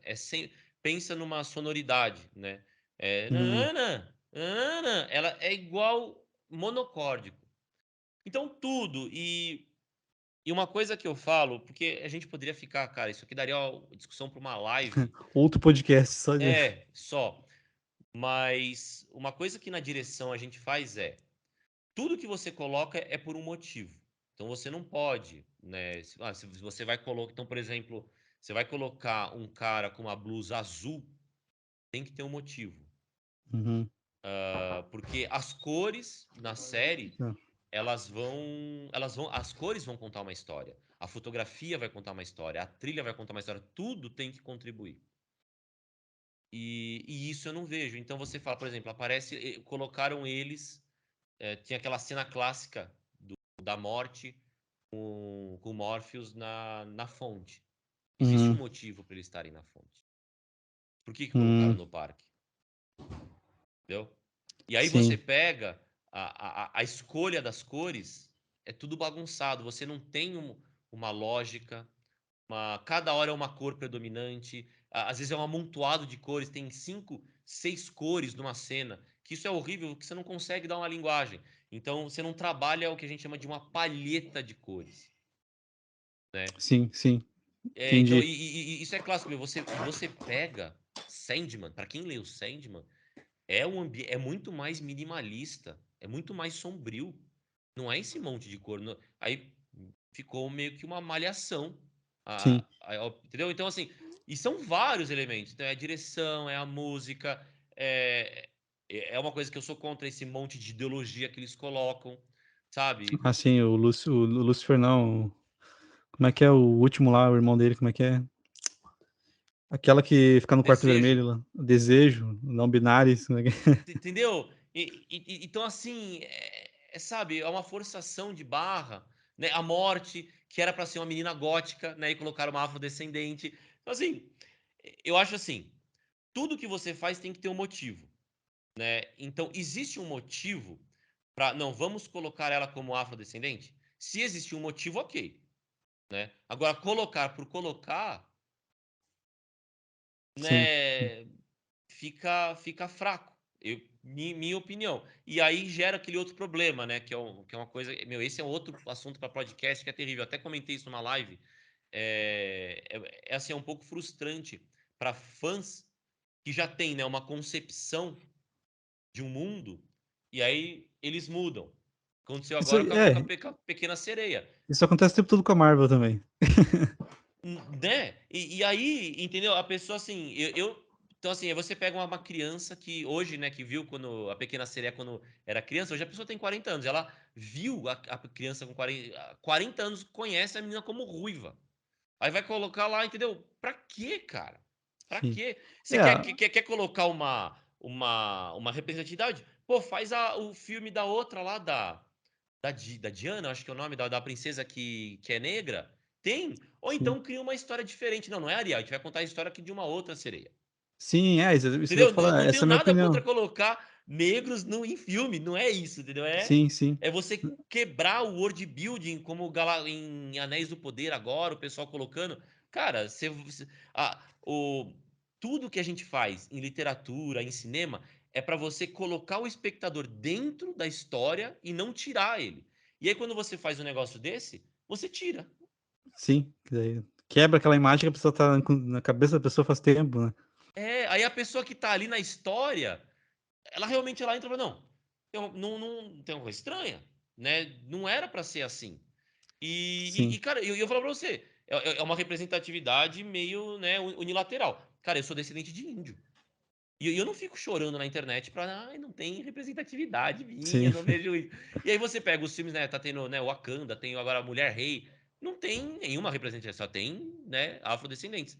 Pensa numa sonoridade, né? Uhum. Ela é igual monocórdico. Então, tudo. E uma coisa que eu falo, porque a gente poderia ficar, cara, isso aqui daria uma discussão para uma live. Outro podcast só de. Só. Mas uma coisa que na direção a gente faz tudo que você coloca é por um motivo. Então você não pode, né? Se você vai colocar, então, por exemplo, você vai colocar um cara com uma blusa azul, tem que ter um motivo. Uhum. Porque as cores na série, Ah, as cores vão contar uma história. A fotografia vai contar uma história, a trilha vai contar uma história, tudo tem que contribuir. E isso eu não vejo. Então você fala, por exemplo, colocaram eles, tinha aquela cena clássica da morte com o Morpheus na fonte. Existe um Uhum. motivo para eles estarem na fonte. Por que colocaram Uhum. no parque? Entendeu? E aí você Sim. pega a escolha das cores, é tudo bagunçado. Você não tem uma lógica. Cada hora é uma cor predominante. Às vezes é um amontoado de cores. Tem 5, 6 cores numa cena. Que isso é horrível, que você não consegue dar uma linguagem. Então você não trabalha o que a gente chama de uma palheta de cores, né? Sim, sim. Então, Entendi. e isso é clássico, meu. Você pega Sandman, pra quem lê o Sandman, é muito mais minimalista, é muito mais sombrio. Não é esse monte de cor. Aí ficou meio que uma malhação. Sim. Entendeu? Então, assim, e são vários elementos. Então, é a direção, é a música, é uma coisa que eu sou contra esse monte de ideologia que eles colocam, sabe? Assim, o Lúcifer não. Como é que é o último lá, o irmão dele, como é que é? Aquela que fica no quarto Desejo. vermelho lá. Desejo, não binário, isso, né? Entendeu? Então, assim, sabe, é uma forçação de barra, né? A morte, que era pra ser uma menina gótica, né? E colocaram uma afrodescendente. Então, assim, eu acho assim, tudo que você faz tem que ter um motivo, né? Então, existe um motivo para, não, vamos colocar ela como afrodescendente? Se existir um motivo, ok, né? Agora, colocar por colocar, Sim. né? Fica fraco. Minha opinião. E aí gera aquele outro problema, né? Que é uma coisa. Meu, esse é um outro assunto para podcast que é terrível. Eu até comentei isso numa live. Assim, é um pouco frustrante para fãs que já têm, né, uma concepção de um mundo e aí eles mudam. Aconteceu Isso, agora com a Pequena Sereia. isso acontece o tempo todo com a Marvel também. Né? E aí, entendeu? A pessoa assim, então assim, aí você pega uma criança que hoje, né, que viu quando a Pequena Sereia quando era criança, hoje a pessoa tem 40 anos, ela viu a criança com 40 anos, conhece a menina como ruiva. Aí vai colocar lá, entendeu? Pra quê, cara? Pra Sim. quê? Você É, quer colocar uma representatividade? Pô, faz o filme da outra lá, da Diana, acho que é o nome da princesa que é negra. Tem. Ou sim. então cria uma história diferente. Não, não é a Ariel. A gente vai contar a história aqui de uma outra sereia. Sim, isso que eu Entendeu? vou falar, Não essa tenho é a minha nada contra opinião. colocar negros em filme. Não é isso, entendeu? Sim, sim. É você quebrar o world building, como em Anéis do Poder agora, o pessoal colocando. Cara, tudo que a gente faz em literatura, em cinema, é para você colocar o espectador dentro da história e não tirar ele. E aí, quando você faz um negócio desse, você tira. Sim. Que daí quebra aquela imagem que a pessoa tá na cabeça da pessoa faz tempo, né? Aí a pessoa que tá ali na história, ela entra e fala, não, tem uma coisa estranha, né? Não era para ser assim. Sim. Cara, eu falo pra você, é uma representatividade meio, né, unilateral. Cara, eu sou descendente de índio. E eu não fico chorando na internet pra, ai, não tem representatividade minha, Sim, não vejo isso. E aí você pega os filmes, né, tá tendo, né, Wakanda, tem agora a Mulher Rei, não tem nenhuma representatividade, só tem, né, afrodescendentes.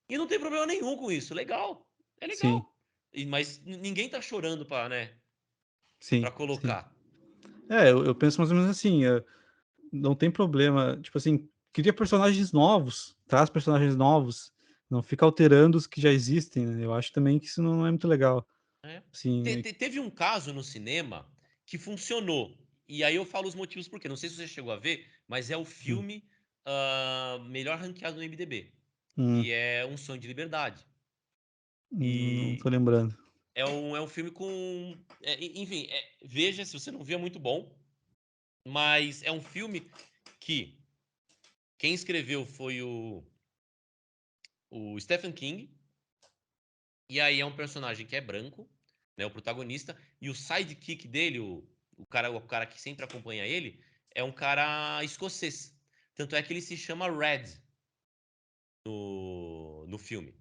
E não tem problema nenhum com isso, legal, é sim, legal. Mas ninguém tá chorando pra, né, pra sim, sim. colocar. Eu penso mais ou menos assim, não tem problema, tipo assim, cria personagens novos, traz personagens novos, não fica alterando os que já existem, né, eu acho também que isso não é muito legal. É. Assim, Teve um caso no cinema que funcionou. E aí eu falo os motivos por quê. Não sei se você chegou a ver, mas é o hum, filme melhor ranqueado no IMDb, hum, que é Um Sonho de Liberdade. não E tô lembrando. é um filme com. Enfim, veja, se você não viu, é muito bom. Mas é um filme que quem escreveu foi o Stephen King. E aí é um personagem que é branco, né, o protagonista, e o sidekick dele, o cara que sempre acompanha ele, é um cara escocês. Tanto é que ele se chama Red no filme.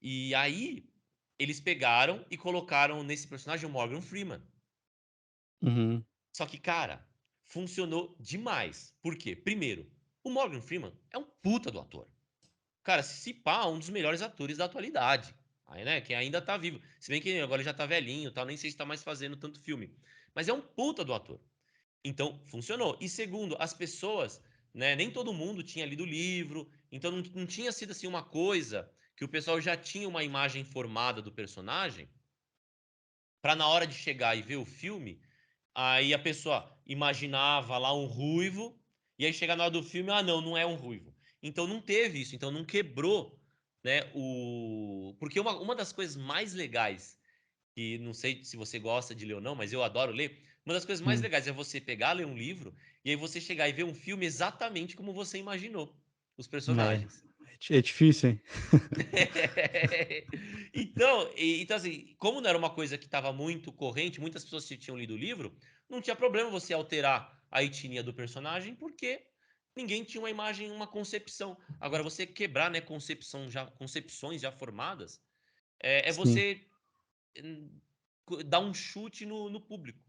E aí eles pegaram e colocaram nesse personagem o Morgan Freeman. Uhum, Só que, cara, funcionou demais. Por quê? Primeiro, o Morgan Freeman é um puta do ator. Cara, se pá, um dos melhores atores da atualidade. Aí, né, que ainda tá vivo. Se bem que agora ele já tá velhinho, tal, nem sei se tá mais fazendo tanto filme. Mas é um puta do ator. Então, funcionou. E segundo, as pessoas, né, nem todo mundo tinha lido o livro, então não tinha sido assim uma coisa que o pessoal já tinha uma imagem formada do personagem, para na hora de chegar e ver o filme, aí a pessoa imaginava lá um ruivo, e aí chega na hora do filme, ah, não, não é um ruivo. Então não teve isso, então não quebrou, né, o... Porque uma das coisas mais legais, que não sei se você gosta de ler ou não, mas eu adoro ler, uma das coisas mais hum. legais é você pegar, ler um livro, e aí você chegar e ver um filme exatamente como você imaginou os É, personagens. é difícil, hein. Então, assim, como não era uma coisa que estava muito corrente, muitas pessoas que tinham lido o livro, não tinha problema você alterar a etnia do personagem, porque ninguém tinha uma imagem, uma concepção. Agora, você quebrar, né, concepções já formadas, é Sim. você hum, dar um chute no público.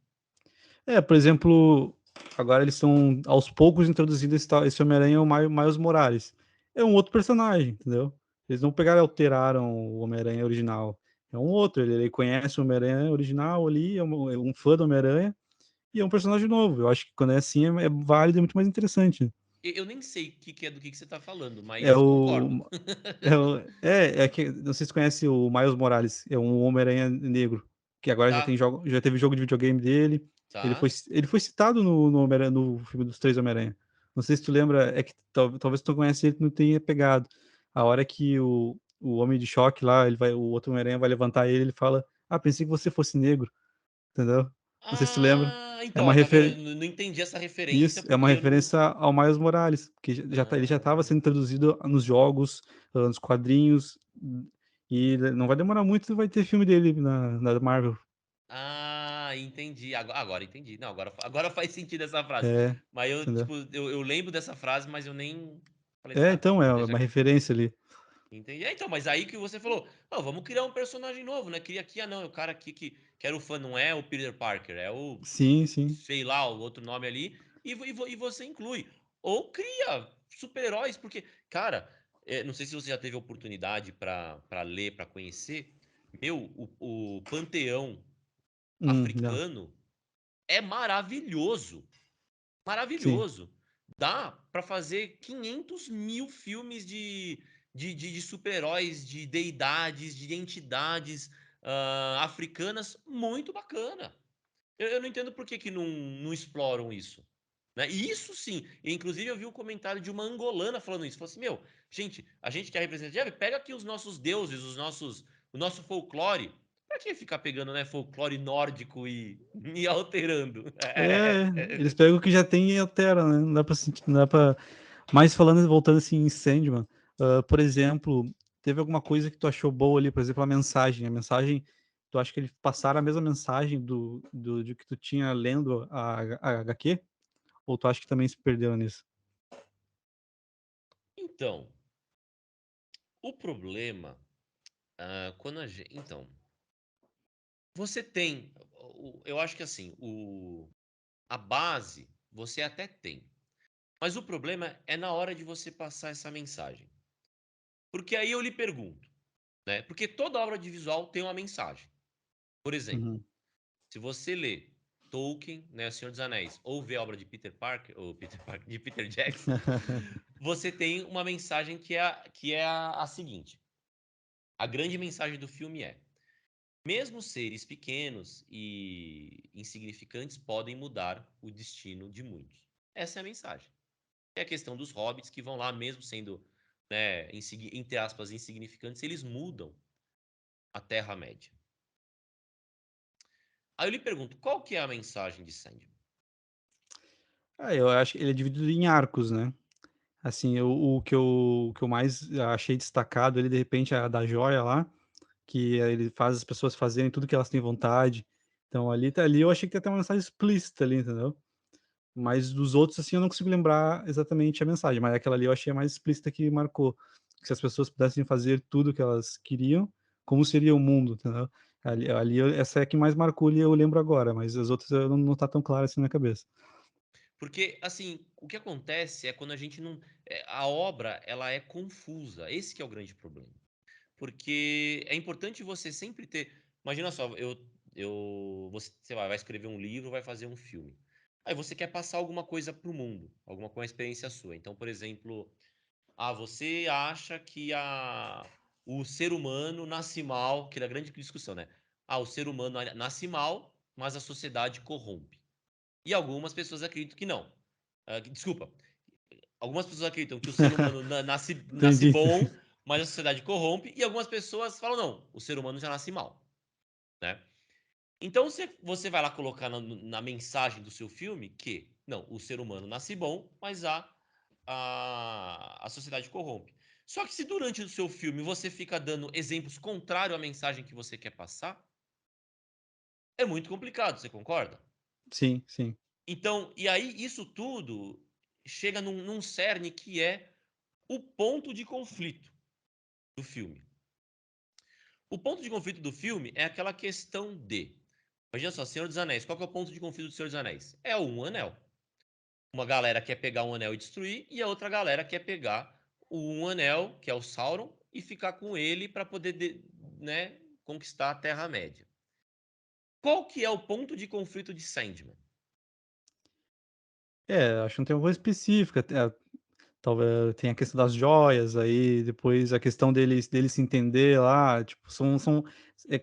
Por exemplo, agora eles estão aos poucos introduzindo esse Homem-Aranha, o Miles Morales. É um outro personagem, entendeu? Eles não pegaram e alteraram o Homem-Aranha original. É um outro, ele conhece o Homem-Aranha original ali, é um fã do Homem-Aranha, e é um personagem novo. Eu acho que quando é assim é válido e muito mais interessante. Eu nem sei o que é do que você está falando, É mas concordo. o. É que. Não sei se você conhece o Miles Morales, é um Homem-Aranha negro, que agora Tá, já teve jogo de videogame dele. tá. Ele foi citado no filme dos Três Homem-Aranha. Não sei se tu lembra, é que talvez tu conhece ele, tu não tenha pegado. A hora que o Homem de Choque lá, o outro Homem-Aranha vai levantar ele, ele fala: Ah, pensei que você fosse negro, entendeu? Não sei se tu lembra. Ah, É então, uma ó, tá vendo? refer... Eu não entendi essa referência Isso, é uma porque eu não. referência ao Miles Morales, porque ele já estava Ah, sendo introduzido nos jogos, nos quadrinhos, e não vai demorar muito, vai ter filme dele na Marvel. entendi. Agora entendi. Não, agora faz sentido essa frase. É, Mas eu, entendeu? tipo, eu lembro dessa frase, mas eu nem falei, tá, Então, é deixa uma aqui. referência ali. Entendi. Então, mas aí que você falou, "Ó, vamos criar um personagem novo, né? Cria aqui, não, é o cara aqui que era o fã, não é o Peter Parker, é o, Sim, sim. sei lá, o outro nome ali, e você inclui. Ou cria super-heróis, porque, cara, não sei se você já teve oportunidade para ler, para conhecer, meu, o panteão Não. africano é maravilhoso. Sim, Maravilhoso. Dá para fazer 500 mil filmes de super-heróis, de deidades, de entidades africanas, muito bacana. Eu não entendo por que não exploram isso. Né? E isso sim, inclusive eu vi um comentário de uma angolana falando isso. Falou assim: meu, gente, a gente quer representar, pega aqui os nossos deuses, o nosso folclore. Pra que ficar pegando, né, folclore nórdico e alterando? eles pegam o que já tem e alteram, né? Não dá pra sentir, não dá pra... Mas falando, voltando assim em Sandman, por exemplo, teve alguma coisa que tu achou boa ali, por exemplo, a mensagem, tu acha que eles passaram a mesma mensagem de que tu tinha lendo a HQ? Ou tu acha que também se perdeu nisso? Então, o problema, quando a gente. Então. Você tem, eu acho que assim, a base você até tem, mas o problema é na hora de você passar essa mensagem. Porque aí eu lhe pergunto, né? Porque toda obra de visual tem uma mensagem. Por exemplo, Uhum. se você lê Tolkien, né, O Senhor dos Anéis, ou vê a obra de Peter Parker, ou Peter Parker, de Peter Jackson, você tem uma mensagem que é a seguinte. A grande mensagem do filme é: mesmo seres pequenos e insignificantes podem mudar o destino de muitos. Essa é a mensagem. É a questão dos hobbits que vão lá, mesmo sendo, né, entre aspas, insignificantes, eles mudam a Terra-média. Aí eu lhe pergunto, qual que é a mensagem de Sandman? Eu acho que ele é dividido em arcos, né. Assim, o que eu mais achei destacado ali, de repente, é a da joia lá, que ele faz as pessoas fazerem tudo que elas têm vontade. Então ali eu achei que tem até uma mensagem explícita ali, entendeu. Mas dos outros, assim, eu não consigo lembrar exatamente a mensagem, mas aquela ali eu achei a mais explícita que marcou. Que se as pessoas pudessem fazer tudo o que elas queriam, como seria o mundo, entendeu. Essa é a que mais marcou ali, eu lembro agora, mas as outras eu não tá tão clara assim na cabeça. Porque, assim, o que acontece é quando a gente não. A obra, ela é confusa. Esse que é o grande problema. Porque é importante você sempre ter. Imagina só, você, sei lá, vai escrever um livro, vai fazer um filme. Aí você quer passar alguma coisa para o mundo, alguma coisa, experiência sua. Então, por exemplo, você acha que o ser humano nasce mal, que é a grande discussão, né? O ser humano nasce mal, mas a sociedade corrompe. E algumas pessoas acreditam que não. Desculpa, algumas pessoas acreditam que o ser humano nasce Entendi. bom, mas a sociedade corrompe, e algumas pessoas falam, não, o ser humano já nasce mal, né? Então você vai lá colocar na mensagem do seu filme que, não, o ser humano nasce bom, mas a sociedade corrompe. Só que se durante o seu filme você fica dando exemplos contrários à mensagem que você quer passar, é muito complicado, você concorda? Sim, sim. Então, e aí isso tudo chega num cerne que é o ponto de conflito do filme. O ponto de conflito do filme é aquela questão de. Imagina só, Senhor dos Anéis. Qual que é o ponto de conflito do Senhor dos Anéis? É o um anel. Uma galera quer pegar um anel e destruir, e a outra galera quer pegar o um anel, que é o Sauron, e ficar com ele para poder, né, conquistar a Terra-média. Qual que é o ponto de conflito de Sandman? Acho que não tem uma coisa específica, talvez tenha a questão das joias, aí depois a questão dele se entender lá, tipo,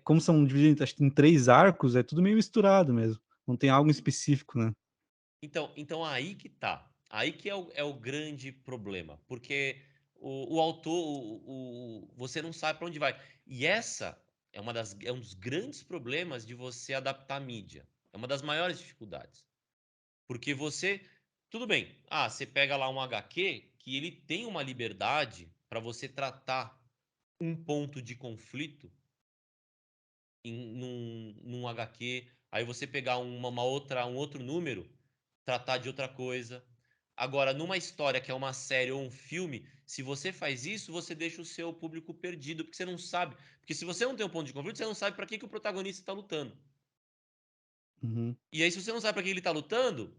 como são divididos acho que em 3 arcos, é tudo meio misturado mesmo, não tem algo em específico, né. Então aí que tá. Aí que é o grande problema. Porque o autor, você não sabe para onde vai. E essa é um dos grandes problemas de você adaptar a mídia. É uma das maiores dificuldades. Porque você. Tudo bem. Você pega lá um HQ que ele tem uma liberdade para você tratar um ponto de conflito num HQ, aí você pegar um outro número, tratar de outra coisa. Agora, numa história que é uma série ou um filme, se você faz isso, você deixa o seu público perdido, porque você não sabe. Porque se você não tem um ponto de conflito, você não sabe para que o protagonista está lutando. Uhum. E aí, se você não sabe para que ele está lutando,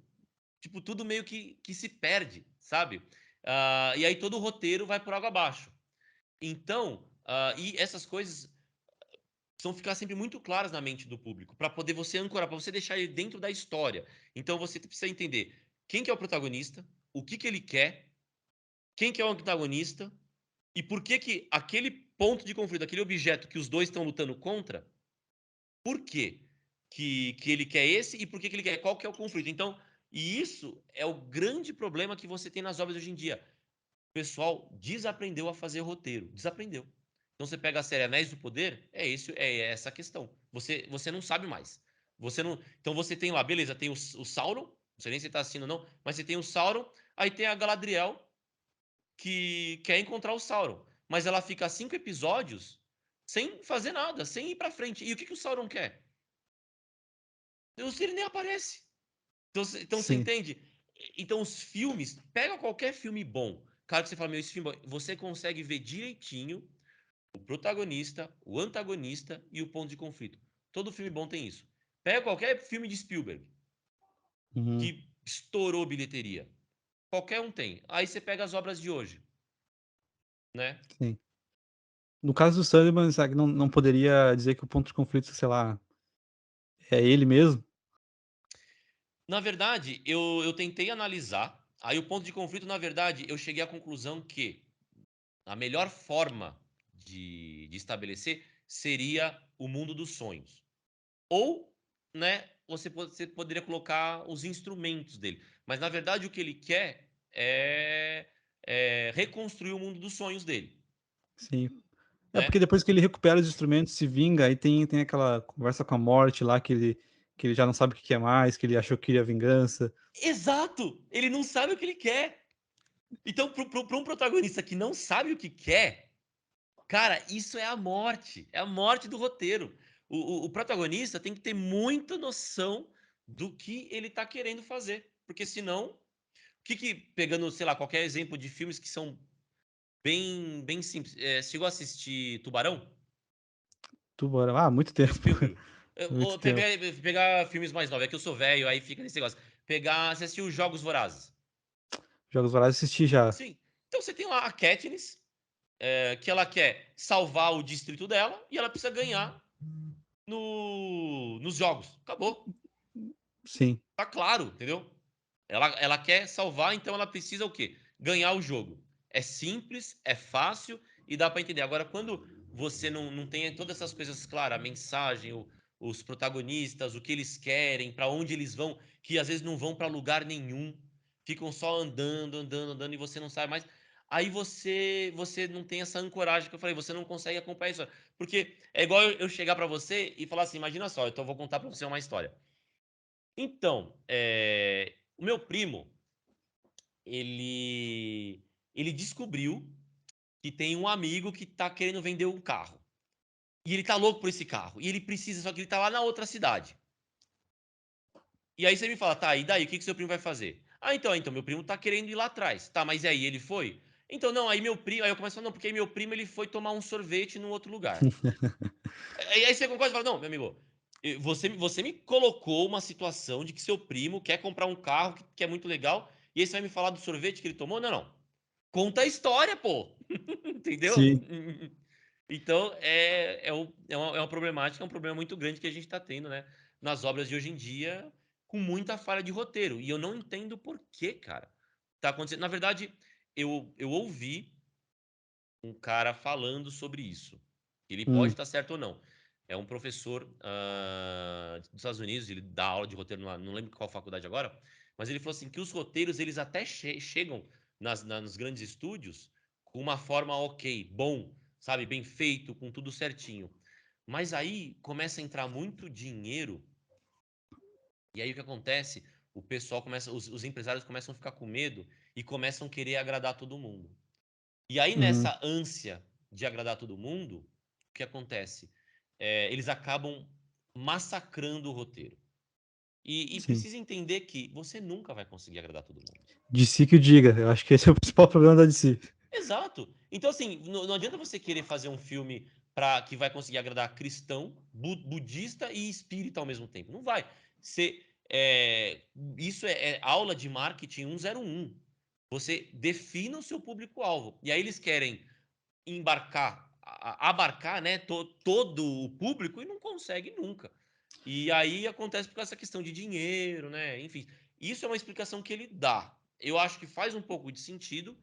tipo, tudo meio que se perde, sabe? E aí todo o roteiro vai por água abaixo. Então, e essas coisas precisam ficar sempre muito claras na mente do público, para poder você ancorar, para você deixar ele dentro da história. Então você precisa entender quem que é o protagonista, o que que ele quer, quem que é o antagonista e por que que aquele ponto de conflito, aquele objeto que os dois estão lutando contra, por quê que ele quer esse e por que que ele quer, qual que é o conflito. Então, e isso é o grande problema que você tem nas obras hoje em dia. O pessoal desaprendeu a fazer roteiro, desaprendeu. Então você pega a série Anéis do Poder, é essa a questão. Você não sabe mais. Você não, então você tem lá, beleza, tem o Sauron, não sei nem se você tá assistindo ou não, mas você tem o Sauron, aí tem a Galadriel que quer encontrar o Sauron, mas ela fica 5 episódios sem fazer nada, sem ir pra frente. E o que que o Sauron quer? Ele nem aparece. Então você Sim. entende? Então os filmes, pega qualquer filme bom, cara que você fala, meu, esse filme, você consegue ver direitinho o protagonista, o antagonista e o ponto de conflito. Todo filme bom tem isso. Pega qualquer filme de Spielberg Uhum, que estourou bilheteria. Qualquer um tem. Aí você pega as obras de hoje, né? sim. No caso do Sandman, será que não poderia dizer que o ponto de conflito, sei lá, é ele mesmo? Na verdade, eu tentei analisar. Aí o ponto de conflito, na verdade, eu cheguei à conclusão que a melhor forma de estabelecer seria o mundo dos sonhos. Ou, né, você poderia colocar os instrumentos dele. Mas, na verdade, o que ele quer é reconstruir o mundo dos sonhos dele, Sim. É né? porque depois que ele recupera os instrumentos, se vinga, aí tem aquela conversa com a morte lá que ele já não sabe o que quer mais, que ele achou que queria vingança. Exato! Ele não sabe o que ele quer. Então, para um protagonista que não sabe o que quer, cara, isso é a morte. É a morte do roteiro. O protagonista tem que ter muita noção do que ele tá querendo fazer. Porque senão, pegando, sei lá, qualquer exemplo de filmes que são bem simples. Chegou a assistir Tubarão? Tubarão, muito Do tempo, Spielberg? muito Ou tempo. pegar filmes mais novos. É que eu sou velho, aí fica nesse negócio. Você assistiu os Jogos Vorazes? Jogos Vorazes assisti já. Sim. Então você tem lá a Katniss, que ela quer salvar o distrito dela e ela precisa ganhar nos jogos. Acabou. Sim, Tá claro, entendeu? Ela quer salvar, então ela precisa o quê? Ganhar o jogo. É simples, é fácil e dá pra entender. Agora, quando você não tem todas essas coisas claras, a mensagem, os protagonistas, o que eles querem, pra onde eles vão, que às vezes não vão pra lugar nenhum, ficam só andando e você não sabe mais. Aí você não tem essa ancoragem que eu falei, você não consegue acompanhar isso. Porque é igual eu chegar pra você e falar assim, imagina só, então eu vou contar pra você uma história. Então, o meu primo, ele, ele descobriu que tem um amigo que tá querendo vender um carro. E ele tá louco por esse carro. E ele precisa, só que ele tá lá na outra cidade. E aí você me fala, tá, e daí? O que seu primo vai fazer? Então, meu primo tá querendo ir lá atrás. Tá, mas e aí, ele foi? Então, não, aí meu primo. Aí eu começo a falar, não, porque aí meu primo ele foi tomar um sorvete num outro lugar. Aí você concorda e fala, não, meu amigo, você me colocou uma situação de que seu primo quer comprar um carro que é muito legal, e aí você vai me falar do sorvete que ele tomou? Não, não. Conta a história, pô. Entendeu? sim. Então, é uma problemática, é um problema muito grande que a gente está tendo, né? Nas obras de hoje em dia, com muita falha de roteiro. E eu não entendo por que, cara. Tá acontecendo. Na verdade, eu ouvi um cara falando sobre isso. Ele pode Hum, estar certo ou não. É um professor dos Estados Unidos, ele dá aula de roteiro, não lembro qual faculdade agora, mas ele falou assim que os roteiros eles até chegam nos grandes estúdios com uma forma ok, bom, sabe, bem feito, com tudo certinho. Mas aí começa a entrar muito dinheiro e aí o que acontece? O pessoal começa, os empresários começam a ficar com medo e começam a querer agradar todo mundo. E aí, uhum, nessa ânsia de agradar todo mundo, o que acontece? Eles acabam massacrando o roteiro. E sim. precisa entender que você nunca vai conseguir agradar todo mundo. DC que o diga, eu acho que esse é o principal problema da DC. Exato. Então, assim, não adianta você querer fazer um filme que vai conseguir agradar cristão, budista e espírita ao mesmo tempo. Não vai. Você, isso é aula de marketing 101. Você defina o seu público-alvo. E aí eles querem abarcar, né, todo o público e não consegue nunca. E aí acontece por causa dessa questão de dinheiro, né? Enfim, isso é uma explicação que ele dá. Eu acho que faz um pouco de sentido,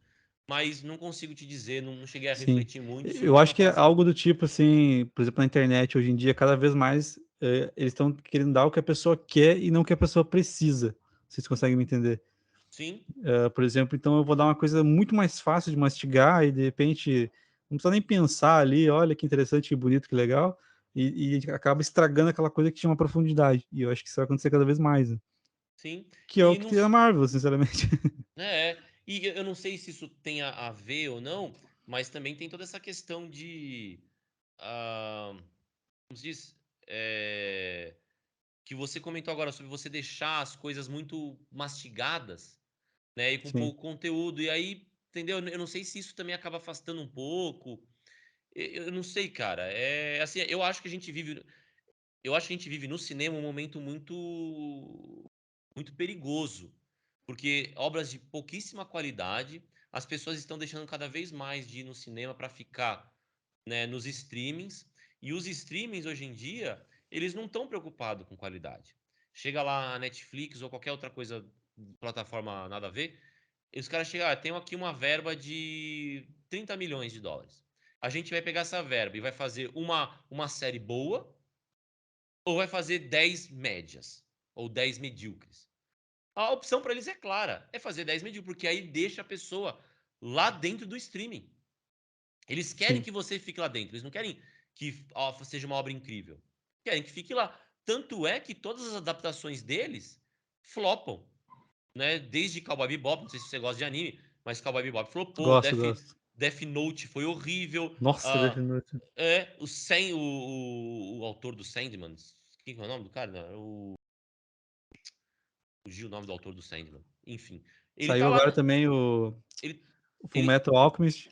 mas não consigo te dizer, não cheguei a Sim. refletir muito Eu sobre para acho que é falar assim. algo do tipo, assim, por exemplo, na internet hoje em dia, cada vez mais, eles estão querendo dar o que a pessoa quer e não o que a pessoa precisa. Vocês conseguem me entender? Sim, Por exemplo, então eu vou dar uma coisa muito mais fácil de mastigar e de repente não precisa nem pensar ali, olha que interessante, que bonito, que legal, e acaba estragando aquela coisa que tinha uma profundidade. E eu acho que isso vai acontecer cada vez mais, né? sim. Que é o E que não, tem na Marvel, sinceramente. e eu não sei se isso tem a ver ou não, mas também tem toda essa questão de, como se diz, que você comentou agora sobre você deixar as coisas muito mastigadas, né, e com Sim. pouco conteúdo. E aí, entendeu? Eu não sei se isso também acaba afastando um pouco. Eu não sei, cara. É assim, eu acho que a gente vive. eu acho que a gente vive no cinema um momento muito perigoso, porque obras de pouquíssima qualidade, as pessoas estão deixando cada vez mais de ir no cinema para ficar, né, nos streamings, e os streamings hoje em dia, eles não estão preocupados com qualidade. Chega lá a Netflix ou qualquer outra coisa, plataforma nada a ver, e os caras chegam, tem aqui uma verba de 30 milhões de dólares. A gente vai pegar essa verba e vai fazer uma série boa ou vai fazer 10 médias ou 10 medíocres. A opção para eles é clara, é fazer 10 medíocres, porque aí deixa a pessoa lá dentro do streaming. Eles querem Sim, que você fique lá dentro, eles não querem que seja uma obra incrível. Querem que fique lá. Tanto é que todas as adaptações deles flopam, né? Desde Cowboy Bebop, não sei se você gosta de anime, mas Cowboy Bebop flopou, gosto, gosto. Death Note foi horrível. Nossa, Death Note. O autor do Sandman, quem é o nome do cara? Fugiu o nome do autor do Sandman. Enfim, ele Saiu tá agora lá. também Ele, o ele, Fullmetal Alchemist.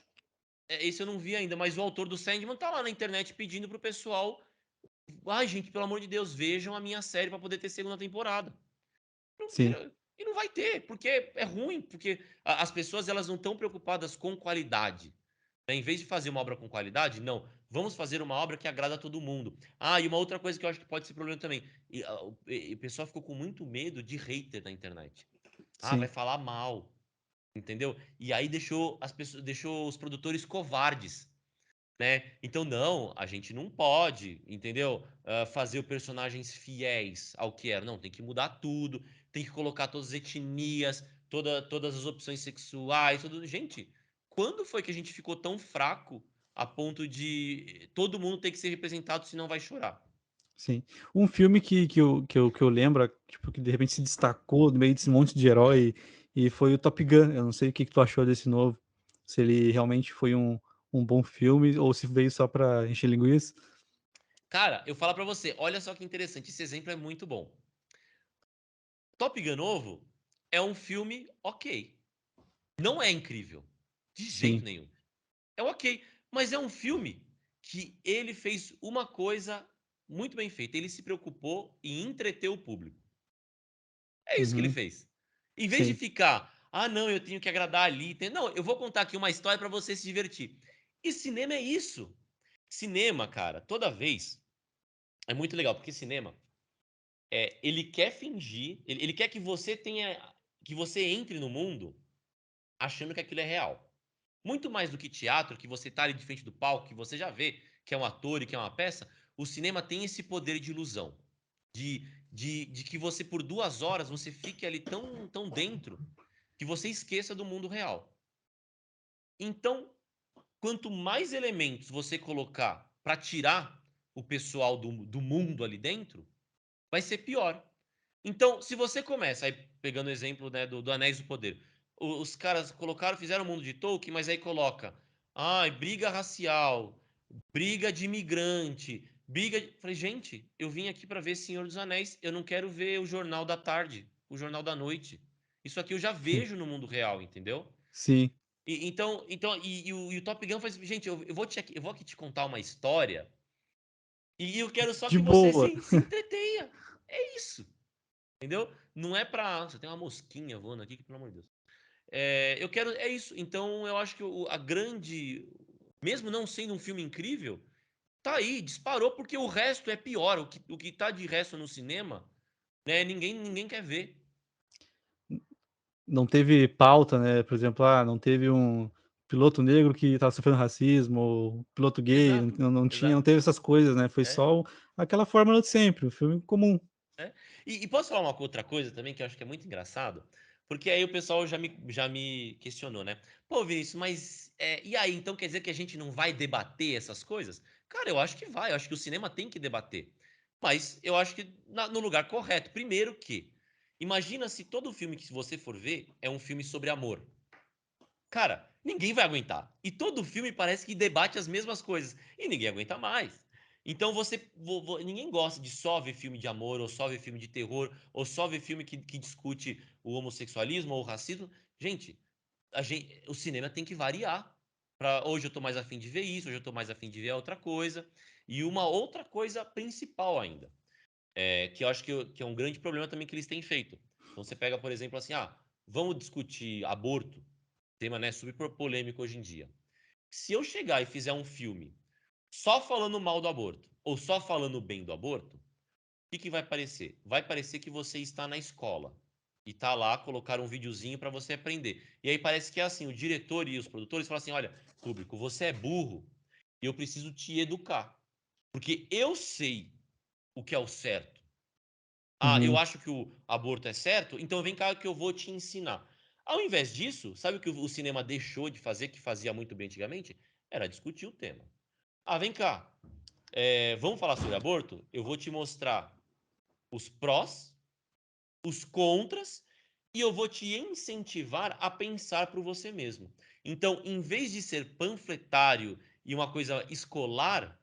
esse eu não vi ainda, mas o autor do Sandman tá lá na internet pedindo pro pessoal. Ai, gente, pelo amor de Deus, vejam a minha série para poder ter segunda temporada. Sim, E não vai ter, porque é ruim, porque as pessoas elas não estão preocupadas com qualidade. Né? Em vez de fazer uma obra com qualidade, não. Vamos fazer uma obra que agrada a todo mundo. Ah, e uma outra coisa que eu acho que pode ser problema também. O pessoal ficou com muito medo de hater na internet. Ah, vai sim, falar mal, entendeu? E aí deixou as pessoas, deixou os produtores covardes, né? Então, não, a gente não pode, entendeu? Fazer os personagens fiéis ao que era. Não, tem que mudar tudo, tem que colocar todas as etnias, todas as opções sexuais, tudo. Gente, quando foi que a gente ficou tão fraco a ponto de todo mundo ter que ser representado, senão vai chorar? sim. Um filme que eu lembro, tipo, que de repente se destacou no meio desse monte de herói, e foi o Top Gun. Eu não sei o que tu achou desse novo. Se ele realmente foi um bom filme ou se veio só pra encher linguiça. Cara, eu falo pra você, olha só que interessante, esse exemplo é muito bom. Top Gun novo é um filme ok. Não é incrível, de jeito Sim. nenhum. É ok, mas é um filme que ele fez uma coisa muito bem feita. Ele se preocupou em entreter o público. É isso que ele Uhum. fez. Em vez de Sim. ficar, ah, não, eu tenho que agradar ali. Não, eu vou contar aqui uma história para você se divertir. E cinema é isso. Cinema, cara, toda vez é muito legal, porque cinema ele quer fingir, ele quer que você tenha, que você entre no mundo achando que aquilo é real. Muito mais do que teatro, que você tá ali de frente do palco, que você já vê que é um ator e que é uma peça, o cinema tem esse poder de ilusão. De que você, por 2 horas, você fique ali tão dentro que você esqueça do mundo real. Então, quanto mais elementos você colocar para tirar o pessoal do mundo ali dentro, vai ser pior. Então, se você começa, aí pegando o exemplo, né, do Anéis do Poder, os caras colocaram, fizeram o mundo de Tolkien, mas aí coloca, ai, briga racial, briga de imigrante, briga. Falei, gente, eu vim aqui para ver Senhor dos Anéis, eu não quero ver o Jornal da Tarde, o Jornal da Noite. Isso aqui eu já vejo no mundo real, entendeu? Sim. E o Top Gun faz, gente, eu vou aqui te contar uma história e eu quero só De que você boa. se entretenha. É isso. Entendeu? Não é pra. Você tem uma mosquinha voando aqui, que, pelo amor de Deus. Eu quero. É isso. Então, eu acho que a grande. Mesmo não sendo um filme incrível, tá aí, disparou, porque o resto é pior. O que tá de resto no cinema, né? Ninguém quer ver. Não teve pauta, né, por exemplo, não teve um piloto negro que estava sofrendo racismo, ou piloto gay, Exato, não exato. teve essas coisas, né, foi É, só aquela fórmula de sempre, o filme comum. é. E posso falar uma outra coisa também que eu acho que é muito engraçado? Porque aí o pessoal já me questionou, né? Pô, Vinícius, mas e aí, então quer dizer que a gente não vai debater essas coisas? Cara, eu acho que vai, eu acho que o cinema tem que debater. Mas eu acho que no lugar correto. Primeiro que, imagina se todo filme que você for ver é um filme sobre amor. Cara, ninguém vai aguentar. E todo filme parece que debate as mesmas coisas. E ninguém aguenta mais. Então ninguém gosta de só ver filme de amor, ou só ver filme de terror, ou só ver filme que discute o homossexualismo ou o racismo. O cinema tem que variar. Hoje eu tô mais afim de ver isso, hoje eu tô mais afim de ver outra coisa. E uma outra coisa principal ainda. Que eu acho que é um grande problema também que eles têm feito. Então você pega, por exemplo, assim, vamos discutir aborto, tema, né, super polêmico hoje em dia. Se eu chegar e fizer um filme só falando mal do aborto ou só falando bem do aborto, o que vai parecer? Vai parecer que você está na escola e tá lá, colocar um videozinho para você aprender. E aí parece que é assim, o diretor e os produtores falam assim, olha, público, você é burro e eu preciso te educar. Porque eu sei o que é o certo. Eu Uhum. acho que o aborto é certo, então vem cá que eu vou te ensinar. Ao invés disso, sabe o que o cinema deixou de fazer, que fazia muito bem antigamente? Era discutir o tema. Vem cá, vamos falar sobre aborto? Eu vou te mostrar os prós, os contras, e eu vou te incentivar a pensar por você mesmo. Então, em vez de ser panfletário e uma coisa escolar,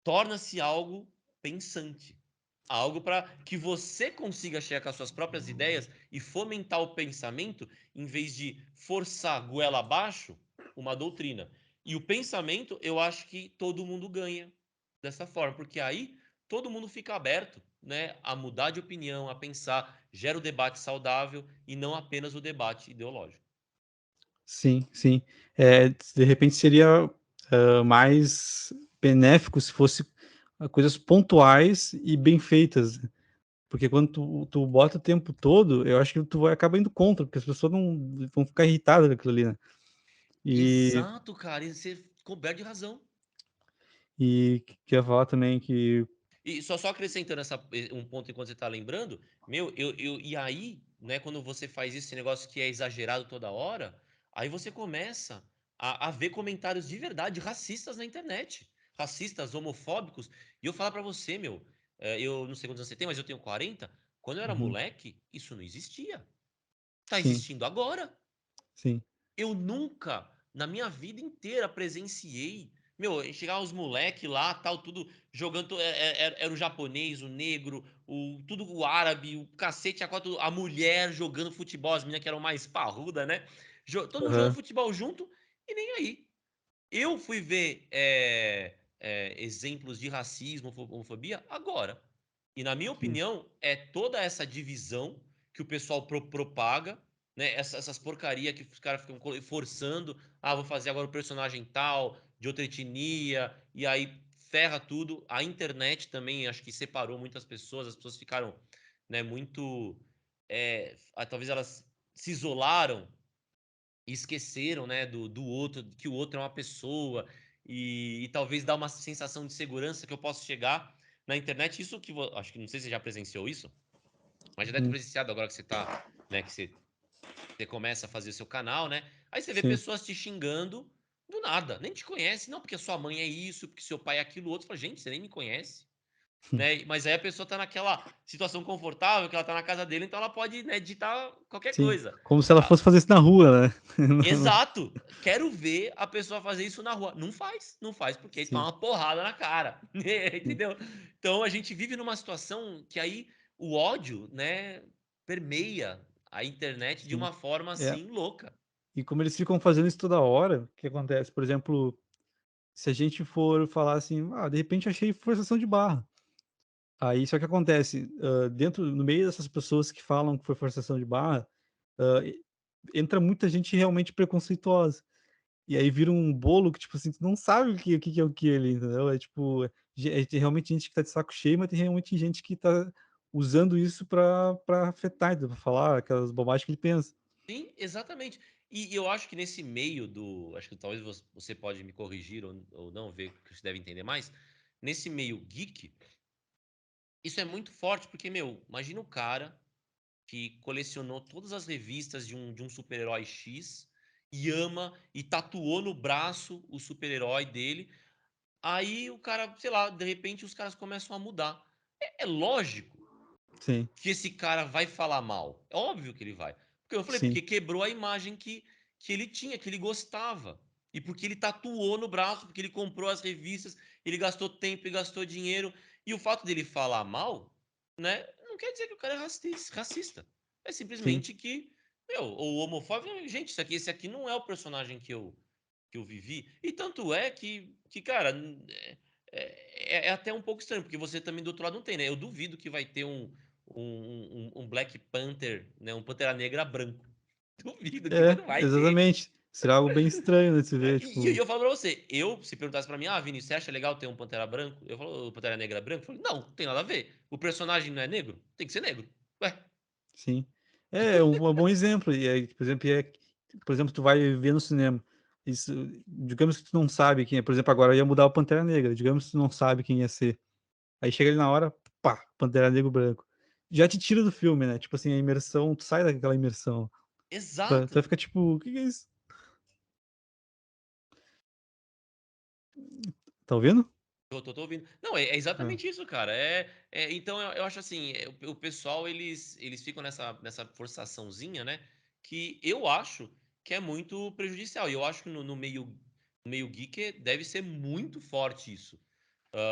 torna-se algo pensante. Algo para que você consiga chegar com as suas próprias ideias e fomentar o pensamento, em vez de forçar goela abaixo uma doutrina. E o pensamento, eu acho que todo mundo ganha dessa forma, porque aí todo mundo fica aberto, né, a mudar de opinião, a pensar, gera o debate saudável e não apenas o debate ideológico. Sim, sim. De repente seria, mais benéfico se fosse, coisas pontuais e bem feitas, né. Porque quando tu bota o tempo todo, eu acho que tu vai acabar indo contra, porque as pessoas não vão ficar irritadas com aquilo ali, né. E Exato, cara, e você coberto de razão. que eu ia falar também que E só acrescentando um ponto enquanto você está lembrando, meu, e aí, né, quando você faz esse negócio que é exagerado toda hora, aí você começa a ver comentários de verdade racistas na internet. Racistas, homofóbicos. E eu falar pra você, meu, eu não sei quantos anos você tem, mas eu tenho 40. Quando eu era uhum, moleque, isso não existia. Tá sim, existindo agora. sim. Eu nunca, na minha vida inteira, presenciei. Meu, chegar os moleque lá, tal, tudo jogando. Era o japonês, o negro, tudo o árabe, o cacete, a mulher jogando futebol, as meninas que eram mais parruda, né? Todo mundo jogando Aham, futebol junto e nem aí. Eu fui ver exemplos de racismo, homofobia agora. E na minha sim. opinião, é toda essa divisão que o pessoal propaga, né? Essas porcaria que os caras ficam forçando. Vou fazer agora o personagem tal, de outra etnia, e aí ferra tudo. A internet também, acho que separou muitas pessoas, as pessoas ficaram, né, muito. Talvez elas se isolaram e esqueceram, né, do outro, que o outro é uma pessoa, e talvez dá uma sensação de segurança que eu posso chegar na internet. Isso que acho que não sei se você já presenciou isso, mas já deve ter Uhum, presenciado agora que você tá, né, que você começa a fazer o seu canal, né? Aí você vê sim, pessoas te xingando do nada, nem te conhece, não, porque sua mãe é isso, porque seu pai é aquilo outro. Você fala, gente, você nem me conhece. Né? Mas aí a pessoa tá naquela situação confortável, que ela tá na casa dele, então ela pode, né, digitar qualquer sim. coisa. Como se ela Ah, fosse fazer isso na rua, né. Não Exato. Quero ver a pessoa fazer isso na rua. Não faz porque toma sim, uma porrada na cara, sim, entendeu? Então a gente vive numa situação que aí o ódio, né, permeia a internet de sim. uma forma É, assim louca. e como eles ficam fazendo isso toda hora, o que acontece? Por exemplo, se a gente for falar assim: "Ah, de repente achei forçação de barra". Aí só que acontece, dentro no meio dessas pessoas que falam que foi forçação de barra, entra muita gente realmente preconceituosa. E aí vira um bolo que, tipo assim, tu não sabe o que é o que ali, entendeu? É tipo, tem realmente gente que tá de saco cheio, mas tem realmente gente que tá usando isso pra afetar, entendeu? Pra falar aquelas bobagens que ele pensa. Sim, exatamente. E eu acho que nesse meio do, acho que talvez você pode me corrigir ou não, ver que você deve entender mais. Nesse meio geek, isso é muito forte porque, meu, imagina o cara que colecionou todas as revistas de um super-herói X e ama e tatuou no braço o super-herói dele. Aí o cara, sei lá, de repente os caras começam a mudar. É lógico Sim, que esse cara vai falar mal. É óbvio que ele vai. Porque eu falei, sim, porque quebrou a imagem que ele tinha, que ele gostava. E porque ele tatuou no braço, porque ele comprou as revistas, ele gastou tempo e gastou dinheiro. E o fato dele falar mal, né, não quer dizer que o cara é racista. É sim, simplesmente que, meu, ou homofóbico, gente, esse aqui não é o personagem que eu vivi. E tanto é que cara, é até um pouco estranho, porque você também do outro lado não tem, né? Eu duvido que vai ter um Black Panther, né? Um Pantera Negra branco. Duvido que É, não vai ter. exatamente. Será algo bem estranho, né, de se ver, E tipo... eu falo pra você, se perguntasse pra mim, Vinícius, você acha legal ter um Pantera branco? Eu falo, o Pantera Negra branco? Eu falei, não tem nada a ver. O personagem não é negro? Tem que ser negro. Ué, Sim. É um bom exemplo. E aí, por exemplo, tu vai ver no cinema. Isso, digamos que tu não sabe quem é. Por exemplo, agora ia mudar o Pantera Negra. Digamos que tu não sabe quem ia ser. Aí chega ali na hora, pá, Pantera Negro branco. Já te tira do filme, né? Tipo assim, a imersão, tu sai daquela imersão. Tu vai exato. ficar tipo, o que que é isso? Tá ouvindo? Tô ouvindo. Não, é Ah, exatamente isso, cara. Então eu acho assim, o pessoal, eles ficam nessa forçaçãozinha, né? Que eu acho que é muito prejudicial. E eu acho que no meio geek deve ser muito forte isso.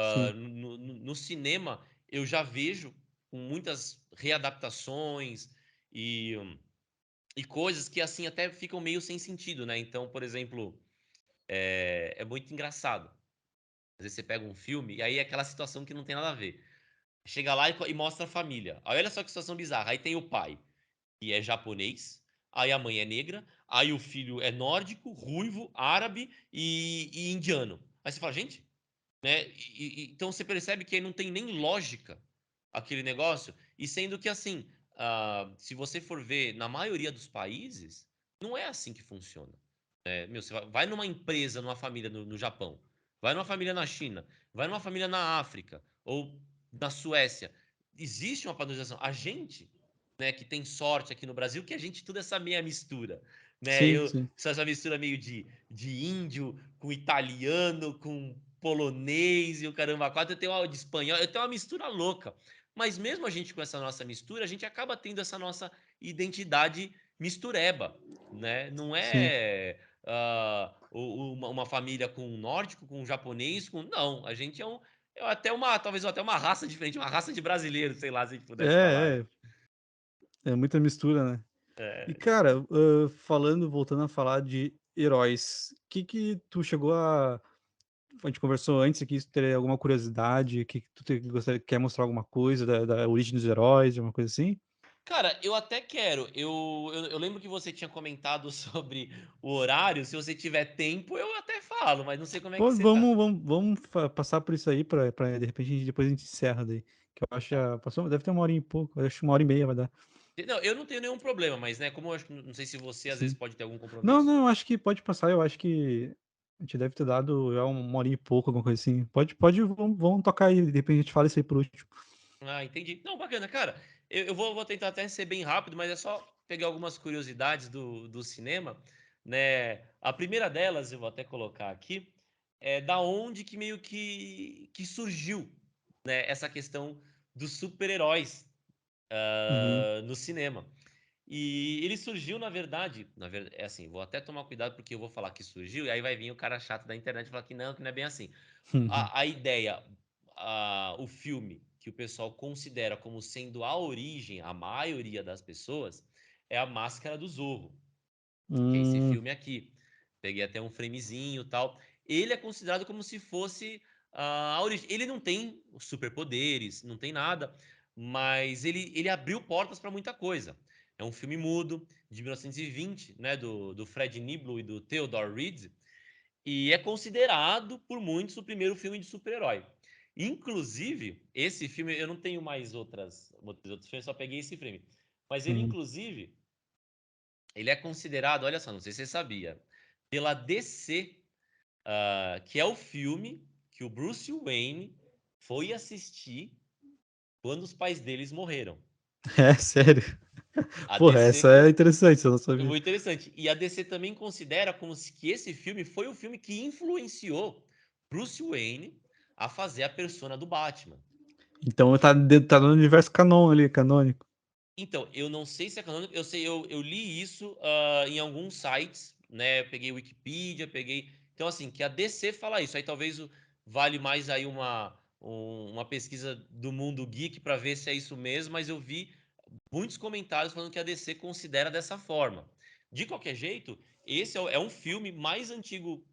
sim, No cinema, eu já vejo com muitas readaptações e, e coisas que, assim, até ficam meio sem sentido, né? Então, por exemplo, é muito engraçado. Às vezes você pega um filme e aí é aquela situação que não tem nada a ver. Chega lá e mostra a família. Aí olha só que situação bizarra. Aí tem o pai, que é japonês, aí a mãe é negra, aí o filho é nórdico, ruivo, árabe e indiano. Aí você fala, gente, né? Então você percebe que aí não tem nem lógica aquele negócio, e sendo que assim, se você for ver na maioria dos países, não é assim que funciona. Meu, você vai numa empresa, numa família no Japão, vai numa família na China, vai numa família na África ou na Suécia, existe uma padronização. A gente, né, que tem sorte aqui no Brasil, que a gente tudo essa meia mistura, né? sim, sim. Essa mistura meio de índio com italiano, com polonês e o caramba quatro, eu tenho uma de espanhol, eu tenho uma mistura louca. Mas mesmo a gente com essa nossa mistura, a gente acaba tendo essa nossa identidade mistureba, né? Não Sim. é uma família com um nórdico, com um japonês, não. A gente talvez até uma raça diferente, uma raça de brasileiros, sei lá se a gente pudesse falar, né? É, é muita mistura, né? E, É, cara, voltando a falar de heróis, o que que tu chegou a gente conversou antes aqui, se teria alguma curiosidade, que tu quer mostrar alguma coisa da origem dos heróis, alguma coisa assim? cara, eu até quero. Eu lembro que você tinha comentado sobre o horário. Se você tiver tempo, eu até falo, mas não sei como é que Pô, você tá. vamos passar por isso aí pra de repente depois a gente encerra daí. Que eu acho que Tá. já passou, deve ter uma hora e pouco, eu acho que uma hora e meia vai dar. Não, eu não tenho nenhum problema, mas né, como eu acho que não sei se você às vezes Sim. pode ter algum Não, compromisso. não, eu acho que pode passar, eu acho que a gente deve ter dado já uma hora e pouco, alguma coisa assim. Vamos tocar aí, de repente a gente fala isso aí por último. Ah, entendi. Não, bacana, cara. Eu vou tentar até ser bem rápido, mas é só pegar algumas curiosidades do cinema, né? A primeira delas, eu vou até colocar aqui, é da onde que meio que surgiu, né, essa questão dos super-heróis Uhum. no cinema. E ele surgiu, é assim, vou até tomar cuidado porque eu vou falar que surgiu, e aí vai vir o cara chato da internet e falar que não é bem assim. A ideia, o filme que o pessoal considera como sendo a origem, a maioria das pessoas, é A Máscara do Zorro, que é esse Hum, filme aqui. Peguei até um framezinho e tal. Ele é considerado como se fosse a origem. Ele não tem superpoderes, não tem nada, mas ele abriu portas para muita coisa. É um filme mudo, de 1920, né, do Fred Niblo e do Theodore Reed, e é considerado por muitos o primeiro filme de super-herói. Inclusive, esse filme, eu não tenho mais outros filmes, só peguei esse filme. Mas ele, uhum. inclusive, ele é considerado, olha só, não sei se você sabia, pela DC, que é o filme que o Bruce Wayne foi assistir quando os pais deles morreram. É, sério. A Porra, DC essa é interessante, eu não é sabia. muito interessante. E a DC também considera como se que esse filme foi o filme que influenciou Bruce Wayne a fazer a persona do Batman. Então tá no universo canon ali, canônico. Então, eu não sei se é canônico, eu sei, eu li isso em alguns sites, né? Eu peguei Wikipedia, peguei. Então, assim, que a DC fala isso. Aí talvez vale mais aí uma pesquisa do mundo geek para ver se é isso mesmo, mas eu vi muitos comentários falando que a DC considera dessa forma. De qualquer jeito, esse é um filme mais antigo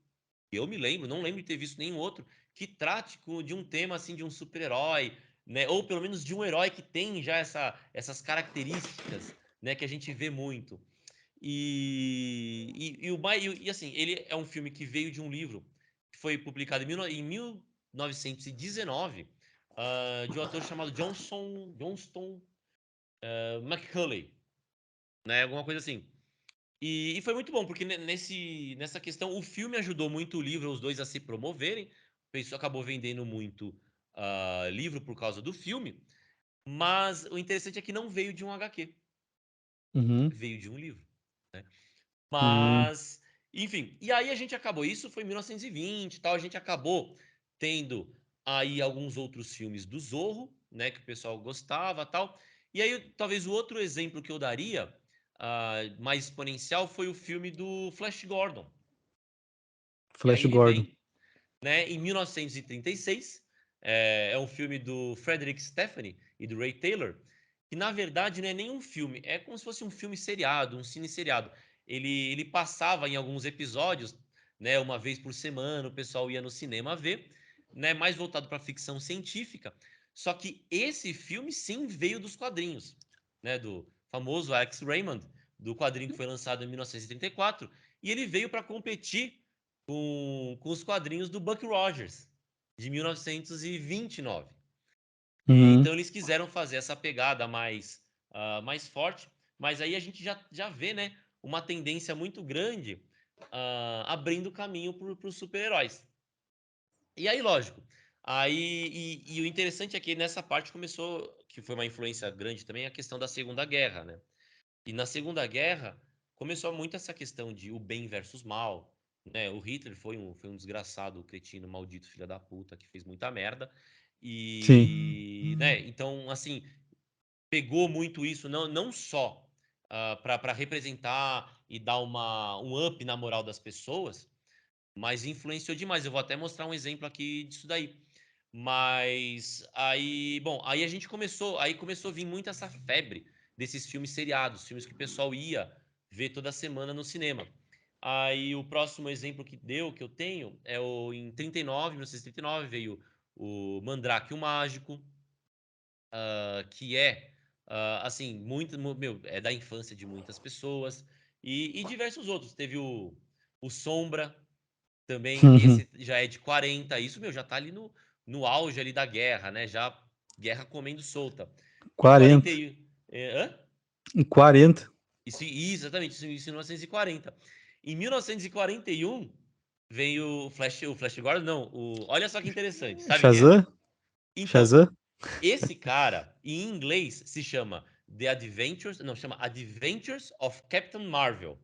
que eu me lembro, não lembro de ter visto nenhum outro, que trate de um tema assim de um super-herói, né? Ou pelo menos de um herói que tem já essas características, né? Que a gente vê muito. E assim, ele é um filme que veio de um livro que foi publicado em 1919, de um autor chamado Johnston McCulley, né? Alguma coisa assim. E foi muito bom, porque nessa questão, o filme ajudou muito o livro, os dois a se promoverem. O pessoal acabou vendendo muito livro por causa do filme. Mas o interessante é que não veio de um HQ, Uhum. veio de um livro, né? Hum. Mas, enfim. E aí a gente acabou, isso foi em 1920 e tal, a gente acabou tendo aí alguns outros filmes do Zorro, né, que o pessoal gostava tal. E aí, talvez o outro exemplo que eu daria, mais exponencial, foi o filme do Flash Gordon. E aí Flash ele Gordon. vem, né, em 1936, é um filme do Frederick Stepney e do Ray Taylor, que na verdade não é nem um filme, é como se fosse um filme seriado, um cine seriado. Ele passava em alguns episódios, né, uma vez por semana, o pessoal ia no cinema ver, né, mais voltado para ficção científica. Só que esse filme sim veio dos quadrinhos, né, do famoso Alex Raymond, do quadrinho que foi lançado em 1934, e ele veio para competir com os quadrinhos do Buck Rogers, de 1929. Uhum. Então eles quiseram fazer essa pegada mais forte, mas aí a gente já vê, né, uma tendência muito grande abrindo caminho para os super-heróis. E aí, lógico, e o interessante é que nessa parte começou, que foi uma influência grande também, a questão da Segunda Guerra, né? E na Segunda Guerra começou muito essa questão de o bem versus mal, né? O Hitler foi um desgraçado, cretino, maldito, filho da puta, que fez muita merda. Sim. E, né, então, assim, pegou muito isso, não só para representar e dar um up na moral das pessoas, mas influenciou demais. Eu vou até mostrar um exemplo aqui disso daí. Mas aí, bom, aí começou a vir muito essa febre desses filmes seriados, filmes que o pessoal ia ver toda semana no cinema. Aí o próximo exemplo que eu tenho, é em 1939, veio o Mandrake o Mágico, que é, assim, meu, é da infância de muitas pessoas, e diversos outros. Teve o Sombra, também, que Uhum. esse já é de 40, isso, meu, já tá ali no auge ali da guerra, né? Já guerra comendo solta. Em 40. 41. Hã? Em 40. Isso, exatamente, isso em 1940. Em 1941 veio o Flash Gordon, não, olha só que interessante, sabe quem é? Shazam? Então, Shazam? esse cara, em inglês, se chama The Adventures, não, chama Adventures of Captain Marvel.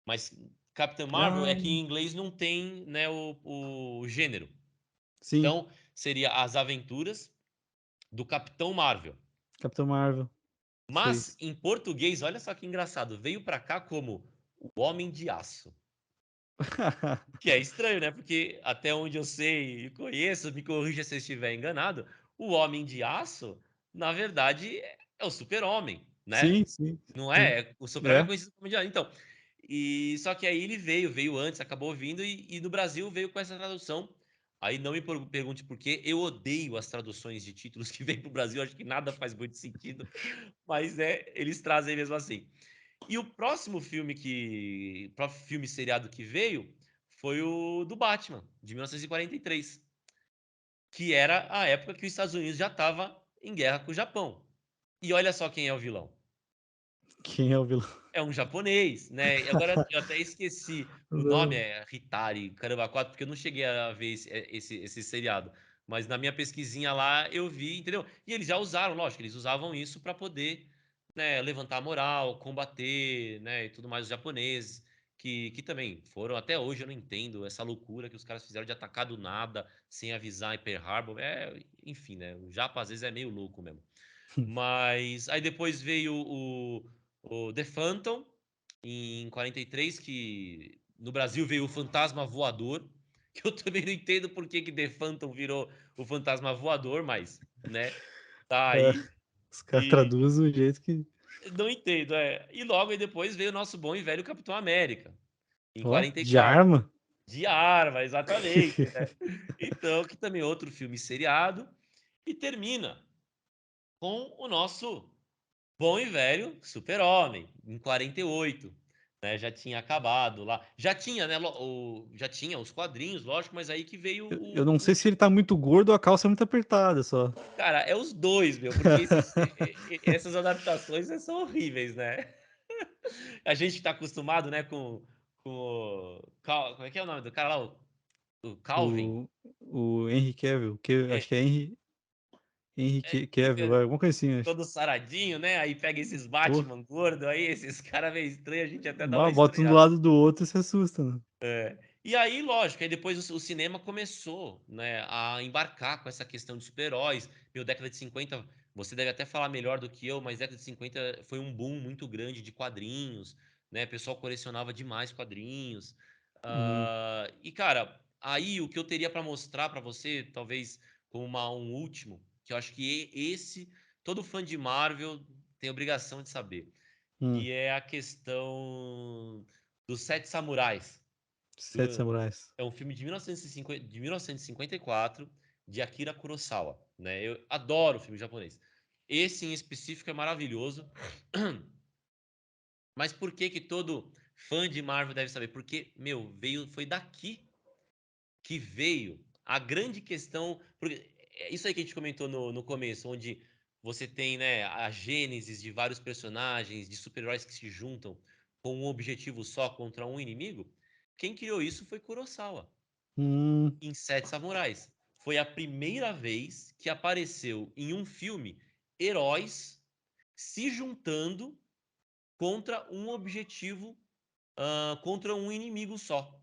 Mas Captain Marvel Ah, é que em inglês não tem, né, o gênero. sim. Então, seria As Aventuras do Capitão Marvel. Capitão Marvel. Sei. Mas, em português, olha só que engraçado, veio pra cá como o Homem de Aço. Que é estranho, né? Porque até onde eu sei e conheço, me corrija se eu estiver enganado, o Homem de Aço, na verdade, é o Super-Homem, né? Sim, sim, Não sim. é? O Super-Homem é É. conhecido como Homem de Aço. Então, só que aí ele veio antes, acabou vindo, e no Brasil veio com essa tradução. Aí não me pergunte por quê, eu odeio as traduções de títulos que vêm pro Brasil, acho que nada faz muito sentido, mas eles trazem mesmo assim. E o próximo filme seriado que veio foi o do Batman, de 1943, que era a época que os Estados Unidos já estava em guerra com o Japão. E olha só quem é o vilão. Quem é o vilão? É um japonês, né? E agora eu até esqueci o nome, Não. é Hitari, caramba, 4, porque eu não cheguei a ver esse seriado. Mas na minha pesquisinha lá eu vi, entendeu? E eles já usaram, lógico, eles usavam isso para poder, né, levantar a moral, combater, né, e tudo mais os japoneses, que também foram, até hoje eu não entendo essa loucura que os caras fizeram de atacar do nada, sem avisar em Pearl Harbor. Enfim, né? O Japa às vezes é meio louco mesmo. Mas aí depois veio o The Phantom, em 43, que no Brasil veio o Fantasma Voador, que eu também não entendo por que The Phantom virou o Fantasma Voador, mas, né, tá É, aí. os caras E traduzem do jeito que. não entendo. E logo aí depois veio o nosso bom e velho Capitão América, em Ó, de 44. arma? De arma, exatamente, né. Então, que também é outro filme seriado, e termina com o nosso bom e velho Super-Homem, em 48, né, já tinha acabado lá já tinha, né, já tinha os quadrinhos, lógico, mas aí que veio Eu não o sei se ele tá muito gordo ou a calça é muito apertada só. cara, é os 2 meu, porque esses essas adaptações, são horríveis, né. A gente tá acostumado, né, com o como é que é o nome do cara lá? O Calvin? O Henry Cavill, que É acho que é Henry que Cavill, alguma coisa assim, acho. todo saradinho, né, aí pega esses Pô, Batman gordo aí, esses cara meio estranho, a gente até dá uma bota um do estranhada. lado do outro e se assusta, né. E aí, lógico, aí depois o cinema começou, né, a embarcar com essa questão de super-heróis. Meu, década de 50, você deve até falar melhor do que eu, mas década de 50 foi um boom muito grande de quadrinhos, né, o pessoal colecionava demais quadrinhos. Uhum, E cara, aí o que eu teria para mostrar para você, talvez como um último, que eu acho que esse todo fã de Marvel tem obrigação de saber, hum. que é a questão dos Sete Samurais. Sete Do Samurais. É um filme de 1954, de Akira Kurosawa, né, eu adoro filme japonês. Esse em específico é maravilhoso, mas por que que todo fã de Marvel deve saber? Porque, meu, foi daqui que veio a grande questão, porque é isso aí que a gente comentou no começo, onde você tem, né, a gênesis de vários personagens, de super-heróis que se juntam com um objetivo só contra um inimigo. Quem criou isso foi Kurosawa Hum, em Sete Samurais. Foi a primeira vez que apareceu em um filme heróis se juntando contra um objetivo, contra um inimigo só.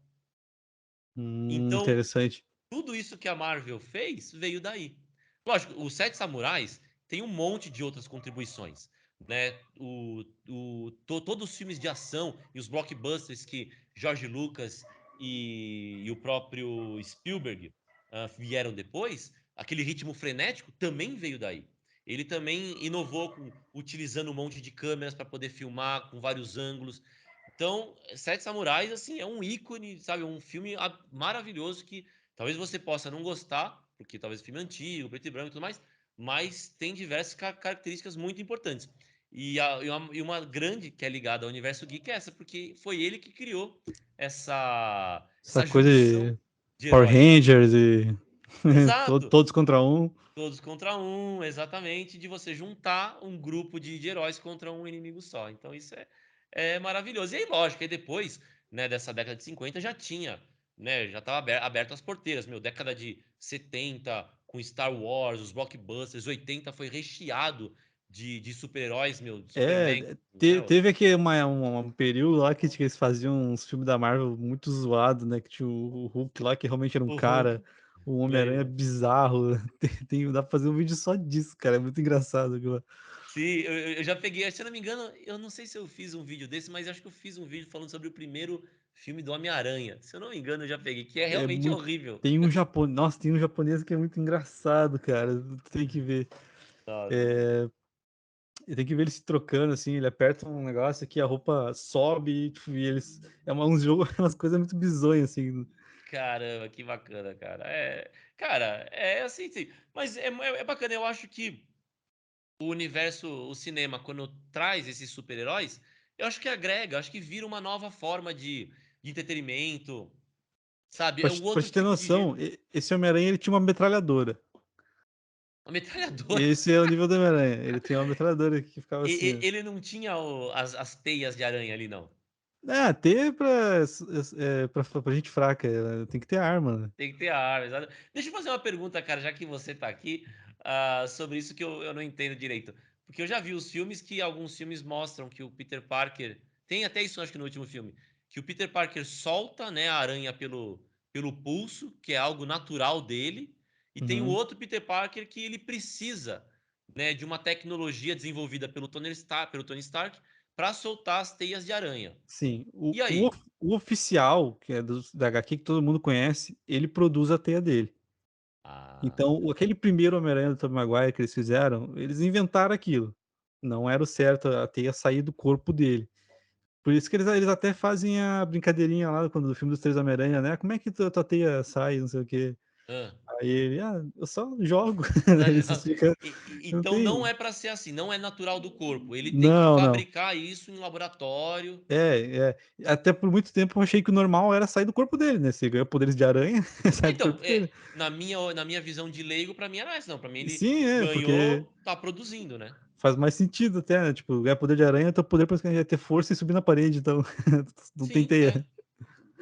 Então, interessante. tudo isso que a Marvel fez veio daí. Lógico, os Sete Samurais tem um monte de outras contribuições, né? Todos os filmes de ação e os blockbusters que George Lucas e o próprio Spielberg vieram depois, aquele ritmo frenético também veio daí. Ele também inovou utilizando um monte de câmeras para poder filmar com vários ângulos. Então, Sete Samurais, assim, é um ícone, sabe? Um filme maravilhoso que talvez você possa não gostar, porque talvez o filme é antigo, preto e branco e tudo mais, mas tem diversas características muito importantes. E uma grande que é ligada ao universo geek é essa, porque foi ele que criou Essa essa coisa junção de de Power heróis. Rangers e Exato! todos contra um. Todos contra um, exatamente, de você juntar um grupo de heróis contra um inimigo só. Então isso é maravilhoso. E aí, lógico, aí depois, né, dessa década de 50 já tinha, né, já estava aberto as porteiras. Meu, década de 70 com Star Wars, os blockbusters, 80 foi recheado de super-heróis, meu, Superman, né? Teve aqui um período lá que eles faziam uns filmes da Marvel muito zoados, né? Que tinha o Hulk lá, que realmente era um O Hulk, cara, o Homem-Aranha lembra? bizarro. Dá pra fazer um vídeo só disso, cara. É muito engraçado aquilo lá. Sim, eu já peguei, se eu não me engano, eu não sei se eu fiz um vídeo desse, mas acho que eu fiz um vídeo falando sobre o primeiro filme do Homem-Aranha. Se eu não me engano, eu já peguei, que é É realmente muito. horrível. Tem um japonês. Nossa, tem um japonês que é muito engraçado, cara. Tem que ver. Nossa, É, tem que ver ele se trocando, assim. Ele aperta um negócio aqui, a roupa sobe, e eles. É um jogo, umas coisas muito bizonhas, assim. caramba, que bacana, cara. Cara, é assim, sim. Mas é bacana, eu acho que o universo, o cinema, quando traz esses super-heróis, eu acho que agrega, eu acho que vira uma nova forma de entretenimento, sabe? É um Pra outro te ter tipo de noção, gênero. esse Homem-Aranha ele tinha uma metralhadora. Uma metralhadora. Esse é o nível do Homem-Aranha. Ele tem uma metralhadora que ficava assim, ó. Ele não tinha as teias de aranha ali, não. Ah, ter pra gente fraca, tem que ter arma, né? Tem que ter arma, exato. Deixa eu fazer uma pergunta, cara, já que você tá aqui, sobre isso que eu não entendo direito. Porque eu já vi os filmes que alguns filmes mostram que o Peter Parker. Tem até isso, acho que no último filme. Que o Peter Parker solta, né, a aranha pelo pulso, que é algo natural dele. E tem o Uhum. outro Peter Parker que ele precisa, né, de uma tecnologia desenvolvida pelo Tony Stark para soltar as teias de aranha. Sim, E aí? o oficial, que é da HQ que todo mundo conhece, ele produz a teia dele. Ah, Então, aquele primeiro Homem-Aranha do Tobey Maguire que eles fizeram, eles inventaram aquilo. Não era o certo a teia sair do corpo dele. Por isso que eles até fazem a brincadeirinha lá quando do filme dos Três Homem-Aranha, né: "Como é que tua teia sai, não sei o quê". Hã. Aí ele: "Ah, eu só jogo". Na Ele se geral explica, não então não tem é para ser assim, não é natural do corpo, ele tem que não, não. fabricar isso em laboratório. É, até por muito tempo eu achei que o normal era sair do corpo dele, né, se ganha poderes de aranha, sai do Então, corpo dele. na minha visão de leigo, para mim era essa, não, para mim ele Sim, porque ganhou, tá produzindo, né. faz mais sentido até, né, tipo, ganhar poder de aranha, teu poder praticamente é ter força e subir na parede, então não tem Sim, teia. é.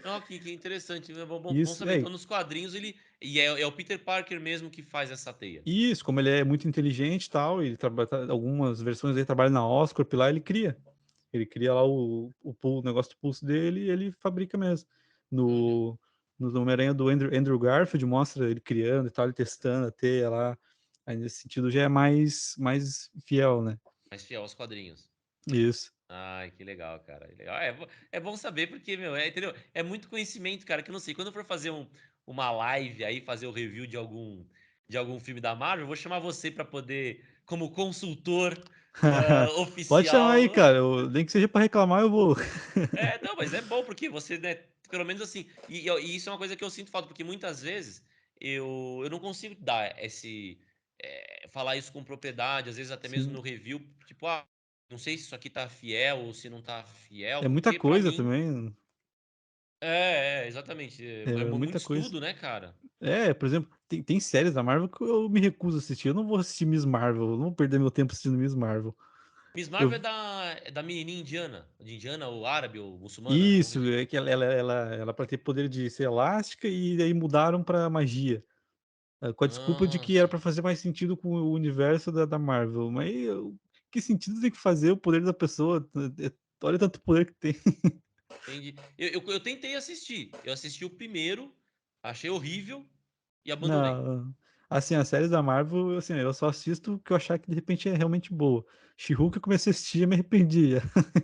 Ó, que interessante, é bom Isso, saber. Então nos quadrinhos ele é o Peter Parker mesmo que faz essa teia. isso, como ele é muito inteligente e tal, ele algumas versões dele trabalha na Oscorp lá, ele cria lá o negócio do pulso dele e ele fabrica mesmo. Olha, No Homem-Aranha do Andrew Garfield mostra ele criando e tal, ele testando a teia lá, aí nesse sentido já é mais fiel, né. mais fiel aos quadrinhos. Isso. Ai, que legal, cara, que legal. É bom saber porque, meu, entendeu? É muito conhecimento, cara, que eu não sei, quando eu for fazer uma live aí, fazer o review de algum filme da Marvel, eu vou chamar você para poder, como consultor, Pode chamar aí, oficial. cara, eu nem que seja pra reclamar eu vou. Não, mas é bom porque você, né, pelo menos assim, e isso é uma coisa que eu sinto falta, porque muitas vezes eu não consigo dar falar isso com propriedade, às vezes até mesmo Sim, no review, tipo, não sei se isso aqui tá fiel ou se não tá fiel, é muita porque pra coisa mim também, exatamente, é muito muita coisa. estudo, né, cara. Por exemplo, tem séries da Marvel que eu me recuso a assistir, eu não vou assistir Miss Marvel, eu não vou perder meu tempo assistindo Miss Marvel. Miss Eu Marvel é da menininha indiana, de indiana ou árabe ou muçulmana, alguma Isso, coisa assim. é que ela pra ter poder de ser elástica e daí mudaram pra magia, com a desculpa de Ah, que era sim. pra fazer mais sentido com o universo da Marvel, mas que sentido tem que fazer o poder da pessoa? Olha tanto poder que tem. Entendi. Eu tentei assistir. Eu assisti o primeiro, achei horrível e abandonei. Não, assim, as séries da Marvel, assim, eu só assisto o que eu achar que de repente é realmente boa. She-Hulk eu comecei a assistir e me arrependi.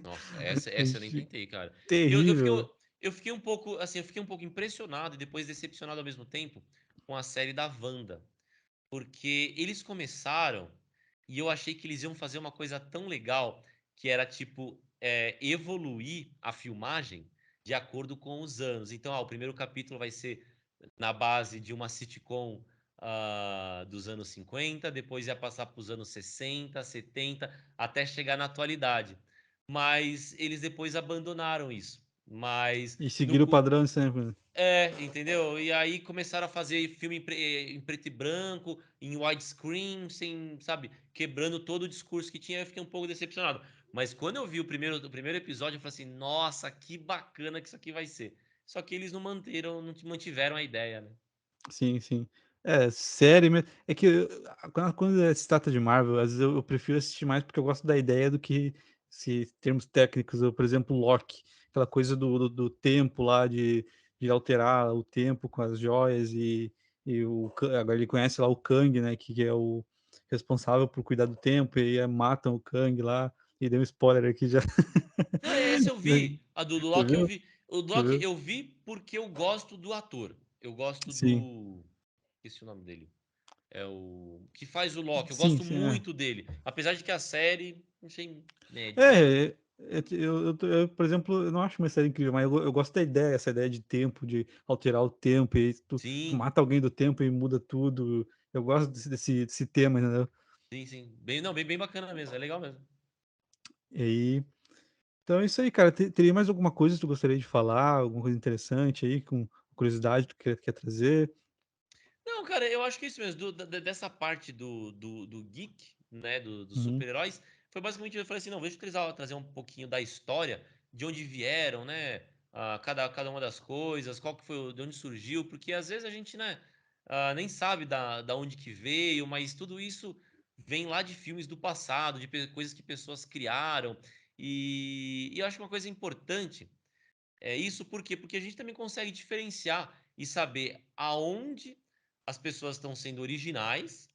Nossa, essa eu nem tentei, cara. Eu fiquei, Terrível. eu fiquei um pouco, assim, eu fiquei um pouco impressionado e depois decepcionado ao mesmo tempo com a série da Wanda. Porque eles começaram e eu achei que eles iam fazer uma coisa tão legal que era, tipo, evoluir a filmagem de acordo com os anos. Então, o primeiro capítulo vai ser na base de uma sitcom dos anos 50, depois ia passar para os anos 60, 70, até chegar na atualidade. Mas eles depois abandonaram isso. Mas E no, seguir o padrão de sempre, né. entendeu? E aí começaram a fazer filme em preto e branco, em widescreen, sem, sabe, quebrando todo o discurso que tinha, eu fiquei um pouco decepcionado. Mas quando eu vi o primeiro episódio, eu falei assim, nossa, que bacana que isso aqui vai ser. Só que eles não mantiveram a ideia, né? Sim, sim. Série mesmo é que quando se trata de Marvel, às vezes eu prefiro assistir mais, porque eu gosto da ideia do que se termos técnicos, eu, por exemplo, Loki, aquela coisa do tempo lá, de alterar o tempo com as joias e agora ele conhece lá o Kang, né, que é o responsável por cuidar do tempo, e aí matam o Kang lá, e dei um spoiler aqui já. Não, essa eu vi. A do Você Loki eu viu? vi. O do Você Loki viu? eu vi porque eu gosto do ator. Eu gosto Sim. do. Esqueci o nome dele. É o que faz o Loki. Eu Sim, gosto sim, muito dele. Apesar de que a série, achei média. Por exemplo, eu não acho uma série incrível, mas eu gosto da ideia, essa ideia de tempo, de alterar o tempo, e aí tu Sim, mata alguém do tempo e muda tudo. Eu gosto desse tema, entendeu? sim, sim. Bem, não, bem bacana mesmo. É legal mesmo. E aí, então é isso aí, cara. Teria mais alguma coisa que tu gostaria de falar, alguma coisa interessante aí, com curiosidade que tu quer trazer? Não, cara, eu acho que é isso mesmo. Dessa parte do geek, né? Dos Uhum. super-heróis, foi basicamente eu falei assim: não, deixa eu trazer um pouquinho da história, de onde vieram, né? Cada uma das coisas, qual que foi, de onde surgiu, porque às vezes a gente, né, nem sabe da onde que veio, mas tudo isso vem lá de filmes do passado, de coisas que pessoas criaram. E eu acho que uma coisa importante é isso, por quê? Porque a gente também consegue diferenciar e saber aonde as pessoas estão sendo originais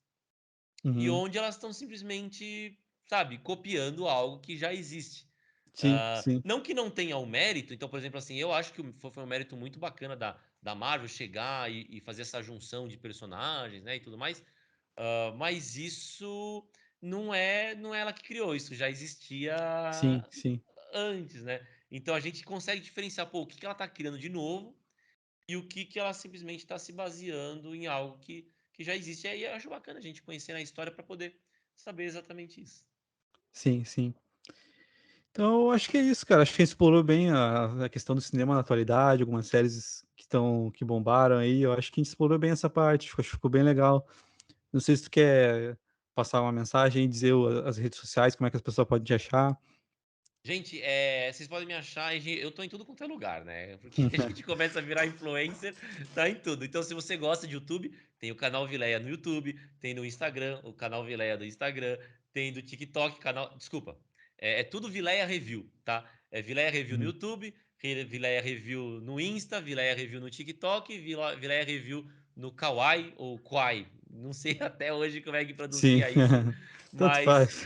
e Uhum. onde elas estão simplesmente, sabe, copiando algo que já existe. Sim, sim. Não que não tenha o mérito, então, por exemplo, assim, eu acho que foi um mérito muito bacana da Marvel chegar e fazer essa junção de personagens, né, e tudo mais, mas isso não é ela que criou, isso já existia Sim, sim. antes, né? Então a gente consegue diferenciar, pô, o que que ela tá criando de novo e o que que ela simplesmente está se baseando em algo que já existe. E aí eu acho bacana a gente conhecer a história para poder saber exatamente isso. Sim, sim. Então, eu acho que é isso, cara. Acho que a gente explorou bem a questão do cinema na atualidade, algumas séries que bombaram aí. Eu acho que a gente explorou bem essa parte, acho que ficou bem legal. Não sei se tu quer passar uma mensagem e dizer as redes sociais, como é que as pessoas podem te achar. Gente, vocês podem me achar, eu tô em tudo quanto é lugar, né? Porque a gente começa a virar influencer, tá em tudo. Então, se você gosta de YouTube, tem o canal Vileia no YouTube, tem no Instagram, o canal Vileia do Instagram, tem do TikTok, canal. Desculpa. É tudo Vileia Review, tá? É Vileia Review no Hum. YouTube, Vileia Review no Insta, Vileia Review no TikTok, Vileia Review no Kawaii ou Kwai. Não sei até hoje como é que Sim, pronuncia isso, tanto mas faz.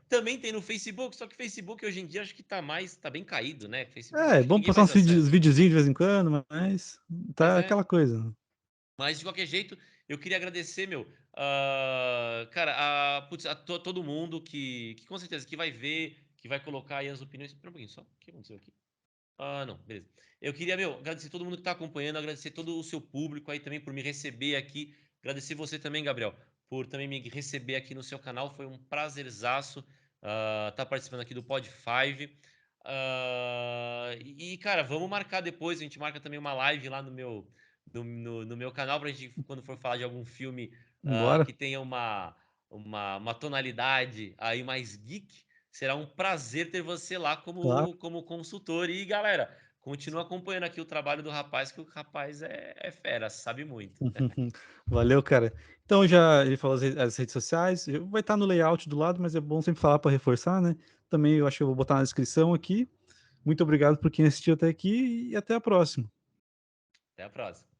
também tem no Facebook, só que o Facebook hoje em dia acho que tá bem caído, né? Facebook, É acho que bom ninguém postar mais acessa. uns videozinhos de vez em quando, mas Mas tá aquela coisa. mas de qualquer jeito, eu queria agradecer, meu, cara, putz, todo mundo que com certeza que vai ver, que vai colocar aí as opiniões. Espera um pouquinho só, o que aconteceu aqui? Ah, não, beleza. Eu queria, meu, agradecer todo mundo que tá acompanhando, agradecer todo o seu público aí também por me receber aqui. Agradecer você também, Gabriel, por também me receber aqui no seu canal. Foi um prazerzaço tá participando aqui do Pod 5. Cara, vamos marcar depois. A gente marca também uma live lá no meu canal pra gente, quando for falar de algum filme Bora? que tenha uma tonalidade aí mais geek. Será um prazer ter você lá Claro. como consultor. E, galera, continua acompanhando aqui o trabalho do rapaz, que o rapaz é fera, sabe muito. Valeu, cara. Então já ele falou as redes sociais, vai estar no layout do lado, mas é bom sempre falar para reforçar, né. Também eu acho que eu vou botar na descrição aqui. Muito obrigado por quem assistiu até aqui e até a próxima. Até a próxima.